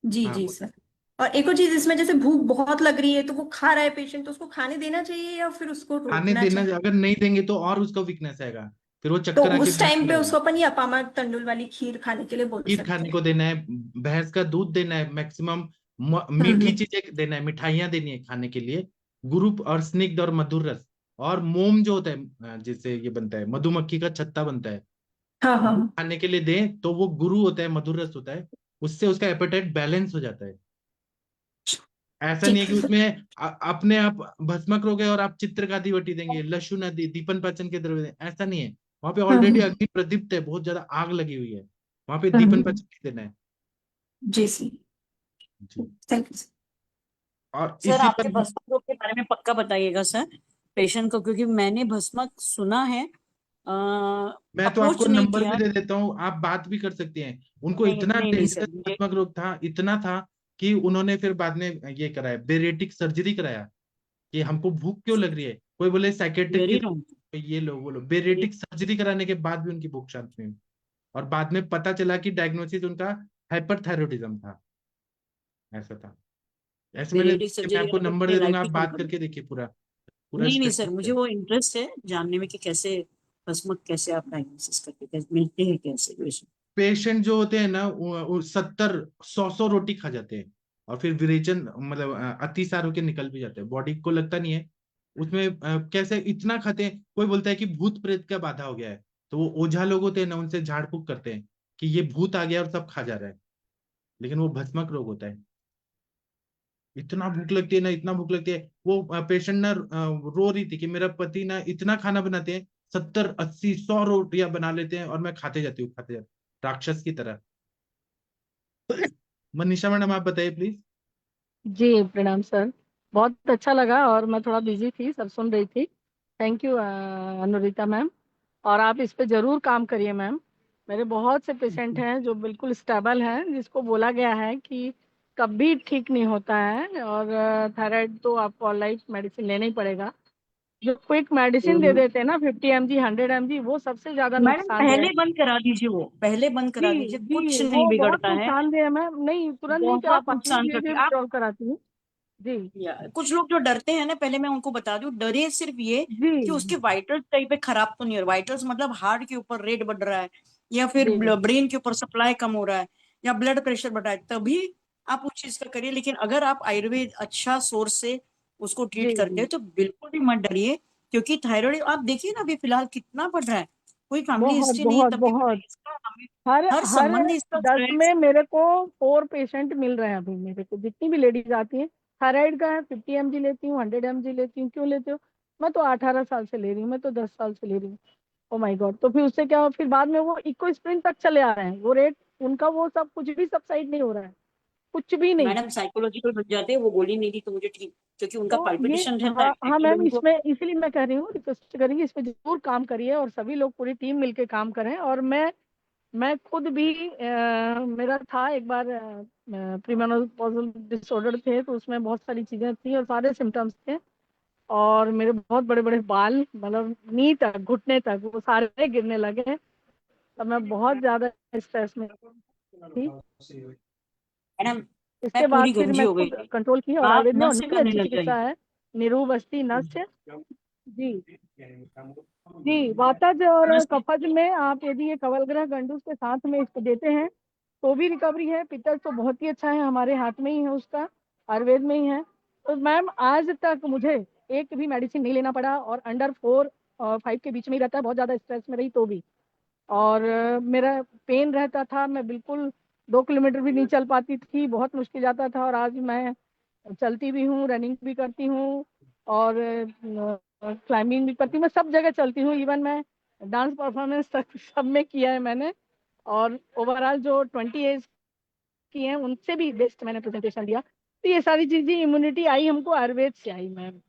जी हाँ जी सर, और एक और चीज इसमें जैसे भूख बहुत लग रही है तो वो खा रहा है पेशेंट, तो उसको खाने देना चाहिए या फिर उसको खाने रोकना देना, चाहिए? अगर नहीं देंगे तो और उसका वीकनेस आएगा, फिर वो तो चक्कर आके उस टाइम बेहोश पे रहेगा। उसको अपन ये अपामार्क तंडुल वाली खीर खाने के लिए बोल खीर सकते खाने हैं? को देना है, भैंस का दूध देना है मैक्सिमम, मीठी हम्म। चीजें देना है, मिठाइयाँ देनी है खाने के लिए, गुरु और स्निग्ध और मधुर रस। और मोम जो होता है, जिससे ये बनता है, मधुमक्खी का छत्ता बनता है, हाँ हाँ वो हाँ। खाने के लिए दें तो वो गुरु होता है, मधुर रस होता है, उससे उसका एपेटाइट बैलेंस हो जाता है। ऐसा नहीं ठीक है है कि सर। उसमें अपने आप भस्मक रोग है और आप चित्रकादि वटी देंगे, लशु नदी दीपन पाचन के द्रव्य दें, ऐसा नहीं है। वहां पे ऑलरेडी हम्म अग्नि प्रदीप्त है, बहुत ज्यादा आग लगी हुई है, वहां पे दीपन हम्म। पाचन नहीं देना है। जी सर। जी। Thank you sir. और सर इसी आपके पर भस्मक रोग के बारे में पक्का बताइएगा सर पेशेंट को, क्योंकि मैंने भस्मक सुना है, मैं तो आपको अप्रोच नहीं नंबर किया। भी दे देता हूँ, आप बात भी कर सकते हैं। उनको नहीं इतना नहीं नहीं डेंजरस सर, मुझे भस्मक रोग था, इतना था कि उन्होंने फिर बाद में ये कराया, बेरेटिक सर्जरी कराया कि हमको भूख क्यों लग रही है। कोई बोले साइकेट्रिक की, वेरी रॉन्ग। ये लोग बोलो, बेरेटिक सर्जरी कराने के बाद भी उनकी भूख शांत नहीं हुई। और बाद में पता चला कि डायग्नोसिस उनका हाइपरथायरॉइडिज्म था, ऐसा था। ऐसे मैंने, पीरियडिक मैं सर्जरी आपको करके नंबर अपनी दे दूंगा, लाइफ आप ही कम बात करूँ? करके देखिए, पूरा पूरा नहीं नहीं सर, मुझे स्ट्रक्चर। वो इंटरेस्ट है जानने में कि कैसे भस्मक कैसे आप डायग्नोसिस करके कैसे मिलते हैं कैसे पेशेंट। पेशेंट जो होते हैं ना, वो 70 100 रोटी खा जाते हैं, और फिर विरेचन, मतलब अतिसार होके निकल भी जाते हैं, बॉडी को लगता नहीं है उसमें। कैसे इतना खाते हैं, कोई बोलता है कि भूत प्रेत का बाधा हो गया है, तो वो ओझा लोग होते हैं ना, उनसे झाड़ फूक करते हैं कि ये भूत आ गया और सब खा जा रहा है, लेकिन वो भस्मक रोग होता है। इतना भूख लगती है ना, इतना भूख लगती है, वो पेशेंट ना रो रही थी कि मेरा पति ना इतना खाना बनाते हैं, 70 80 100 रोटियां बना लेते हैं और मैं खाते जाती हूँ, खाते जाती, राक्षस की तरह। मनीषा मैडम, आप बताइए प्लीज। जी प्रणाम सर। बहुत अच्छा लगा और मैं थोड़ा बिजी थी, सब सुन रही थी। Thank you Anurita ma'am. और आप इस पे जरूर काम करिए मैम। मेरे बहुत से पेशेंट हैं जो बिल्कुल स्टेबल हैं, जिसको बोला गया है कि कभी ठीक नहीं होता है, और थायराइड तो आपको ऑल लाइफ मेडिसिन लेना ही पड़ेगा। जो क्विक मेडिसिन दे देते हैं ना 50 mg 100 mg, वो सबसे ज्यादा मैडम पहले नुकसानदायक। बंद करा दीजिए, वो पहले बंद जी करा दीजिए, जी, कुछ नहीं वो बहुत बिगड़ता है। नुकसानदेह है मैम, नहीं तुरंत नहीं चला बहुत पाती हूँ, नुकसान धीरे करती धीरे है। आप विड्रॉल कराती हूँ। जी या कुछ लोग जो डरते हैं ना, पहले मैं उनको बता दूं, डरे सिर्फ ये जी कि उसके वाइटल्स कहीं पे खराब तो नहीं हो रहा। वाइटल्स मतलब हार्ट के ऊपर रेट बढ़ रहा है, या फिर जी ब्रेन के ऊपर सप्लाई कम हो रहा है, या ब्लड प्रेशर बढ़ रहा है, तभी आप उस चीज का करिए। लेकिन अगर आप आयुर्वेद अच्छा सोर्स से उसको जी ट्रीट करते जी, हैं तो बिल्कुल भी मत डरिए। क्योंकि थायराइड आप देखिए ना अभी फिलहाल कितना बढ़ रहा है, कोई फैमिली बहुत हिस्ट्री नहीं है बहुत तब भी बढ़ रहा बहुत। है। इसका हमें हर हर हर संबंध इसका 10 स्ट्रेस। में मेरे को 4 पेशेंट मिल रहे हैं अभी, मेरे को जितनी भी लेडीज आती हैं। थायराइड का है, 50 mg लेती हूँ, 100 mg लेती हूँ। क्यों लेते हो? मैं तो 18 साल से ले रही हूँ, मैं तो 10 साल से ले रही हूँ। ओ माय गॉड, तो फिर उससे क्या हुआ? फिर बाद में वो इको स्प्रिंट तक चले आ रहे हैं, वो रेट उनका, वो सब कुछ भी सबसाइड नहीं हो रहा है, कुछ भी नहीं। मैडम साइकोलॉजिकल बन जाते हैं, वो गोली नहीं दी तो मुझे ठीक, क्योंकि उनका तो ये, पल्पिटेशन रहता है हाँ हाँ एक्चुअली मैम, उनको। इसमें इसीलिए मैं कह रही हूँ, रिक्वेस्ट करेंगे इस पे जरूर काम करिए, और सभी लोग पूरी टीम मिलके काम करें। और मैं खुद भी मेरा था एक बार प्रीमेनोपॉजल डिसऑर्डर थे, तो उसमें बहुत सारी चीजें थी और सारे सिम्टम्स थे। और मेरे बहुत बड़े बड़े बाल, मतलब नी तक, घुटने तक, वो सारे गिरने लगे। तब मैं बहुत ज्यादा स्ट्रेस में थी। मैडम मैं इसके बाद पूरी फिर गंजी मैं हो गई खुद थी, कंट्रोल की, और आप आयुर्वेद में, और नस से भी करने अच्छी लग चिकित्सा गई। है। नीरू बस्ती नस्य। जी जी, वातज और नस से। कफज में आप यदि ये कवलग्रह गंडूस के साथ में इसको देते हैं तो भी रिकवरी है। पित्तल तो बहुत ही अच्छा है, हमारे हाथ में ही है उसका, आयुर्वेद में ही है। तो मैम आज तक मुझे एक भी मेडिसिन नहीं लेना पड़ा, और अंडर 4 और 5 के बीच में ही रहता है, बहुत ज़्यादा स्ट्रेस में रही तो भी। और मेरा पेन रहता था, मैं बिल्कुल 2 किलोमीटर भी नहीं चल पाती थी, बहुत मुश्किल जाता था। और आज मैं चलती भी हूँ, रनिंग भी करती हूँ, और क्लाइंबिंग भी करती हूँ, मैं सब जगह चलती हूँ, इवन मैं डांस परफॉर्मेंस तक सब में किया है मैंने। और ओवरऑल जो 20 एज की हैं उनसे भी बेस्ट मैंने प्रेजेंटेशन दिया। तो ये सारी चीजें इम्यूनिटी आई हमको आयुर्वेद से आई मैम।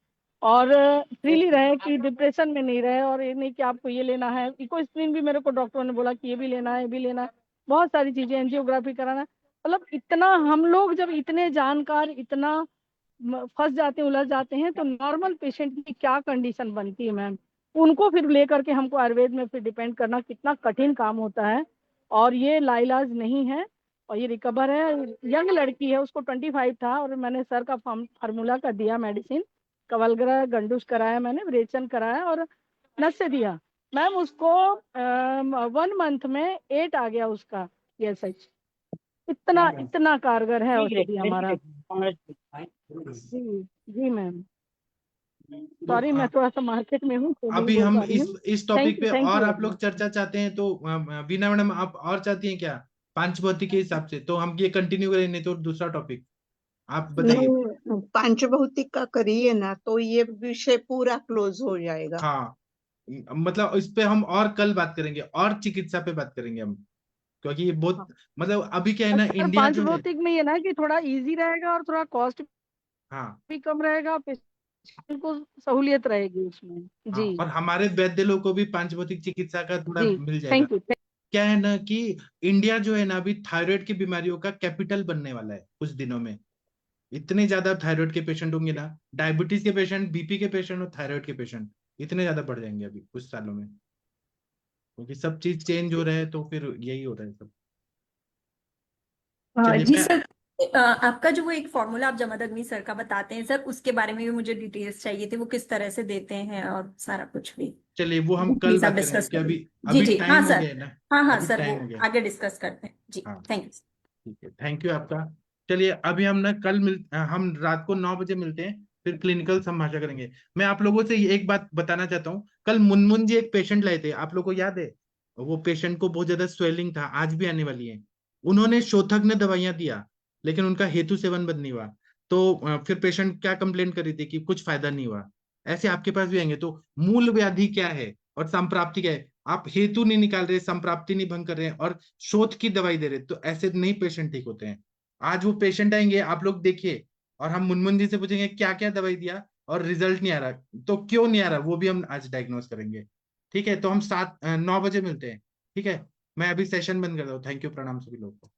और फ्रीली रहे कि डिप्रेशन में नहीं रहे, और ये नहीं कि आपको ये लेना है, इको स्क्रीन भी मेरे को डॉक्टरों ने बोला कि ये भी लेना है, ये भी लेना है, बहुत सारी चीजें, एंजियोग्राफी कराना। मतलब इतना हम लोग जब इतने जानकार, इतना फंस जाते हैं, उलझ जाते हैं, तो नॉर्मल पेशेंट की क्या कंडीशन बनती है मैम, उनको फिर लेकर के हमको आयुर्वेद में फिर डिपेंड करना कितना कठिन काम होता है। और ये लाइलाज नहीं है, और ये रिकवर है। यंग लड़की है, उसको 25 था, और मैंने सर का फार्मूला का दिया मेडिसिन, कवलग्रा गंडूस कराया मैंने, विरेचन कराया और नस से दिया मैम। उसको 1 मंथ में 8 आ गया उसका PSH। इतना कारगर है औषधि हमारा। जी जी मैम, तो सॉरी मैं थोड़ा सा मार्केट में हूँ तो नहीं अभी बोल हम पा रही हूँ। इस टॉपिक पे थैंक और यू आप लोग चर्चा चाहते हैं तो वीना मैडम आप और चाहती हैं क्या पंचभौतिक के हिसाब से? तो हम ये कंटिन्यू करें, नहीं तो दूसरा टॉपिक आप बताइए। नहीं, पंचभौतिक का करिए ना तो ये विषय पूरा क्लोज हो जाएगा। हाँ, मतलब इस पे हम और कल बात करेंगे, और चिकित्सा पे बात करेंगे हम, क्योंकि ये बहुत मतलब अभी क्या है ना, सर इंडिया पांच जो है। भौतिक में ये ना कि थोड़ा इजी रहेगा और थोड़ा कॉस्ट हाँ भी कम रहेगा, पेशेंट को सहूलियत रहेगी उसमें। हाँ, जी और हमारे वैद्य लोग को भी पंचभौतिक चिकित्सा का थोड़ा जी, मिल जाएगा। Thank you. क्या है ना कि इंडिया जो है ना अभी थायराइड की बीमारियों का कैपिटल बनने वाला है कुछ दिनों में। इतने ज्यादा थायराइड के पेशेंट होंगे ना, डायबिटीज के पेशेंट, बीपी के पेशेंट और थायराइड के पेशेंट इतने ज्यादा बढ़ जाएंगे अभी कुछ सालों में, क्योंकि सब चीज चेंज हो रहा है, तो फिर यही हो रहा है सब। चलिए जी मैं, सर, आपका जो वो एक फॉर्मूला आप जमदग्नि सर का बताते हैं सर, उसके बारे में भी मुझे डिटेल्स चाहिए थे, वो किस तरह से देते हैं और सारा कुछ भी चलिए वो हम कल प्लीज आप बात करेंगे, डिस्कस कि करें। अभी जी अभी जी हाँ टाइम हो सर, गया है ना। हाँ हाँ अभी सर, वो टाइम हो गया है। आगे डिस्कस करते हैं जी। हाँ थैंक यू। ठीक है, थैंक यू आपका। चलिए अभी हम ना हम रात को 9 बजे मिलते हैं, फिर क्लिनिकल संभाषा करेंगे। मैं आप लोगों से एक बात बताना चाहता हूँ, कल मुनमुन जी एक पेशेंट लाए थे, आप लोग को याद है? वो पेशेंट को बहुत ज्यादा स्वेलिंग था, आज भी आने वाली है। उन्होंने शोथक दवाइयां दिया, लेकिन उनका हेतु सेवन बंद नहीं हुआ। तो फिर पेशेंट क्या कंप्लेन कर रही थी कि कुछ फायदा नहीं हुआ। ऐसे आपके पास भी आएंगे, तो मूल व्याधि क्या है और संप्राप्ति क्या है, आप हेतु नहीं निकाल रहे, संप्राप्ति नहीं भंग कर रहे हैं, और शोथ की दवाई दे रहे, तो ऐसे नहीं पेशेंट ठीक होते हैं। आज वो पेशेंट आएंगे, आप लोग देखिए, और हम मुनमुन जी से पूछेंगे क्या क्या दवाई दिया और रिजल्ट नहीं आ रहा, तो क्यों नहीं आ रहा वो भी हम आज डायग्नोस करेंगे। ठीक है, तो हम 9 बजे मिलते हैं। ठीक है, मैं अभी सेशन बंद कर रहा हूँ। थैंक यू, प्रणाम सभी लोगों को।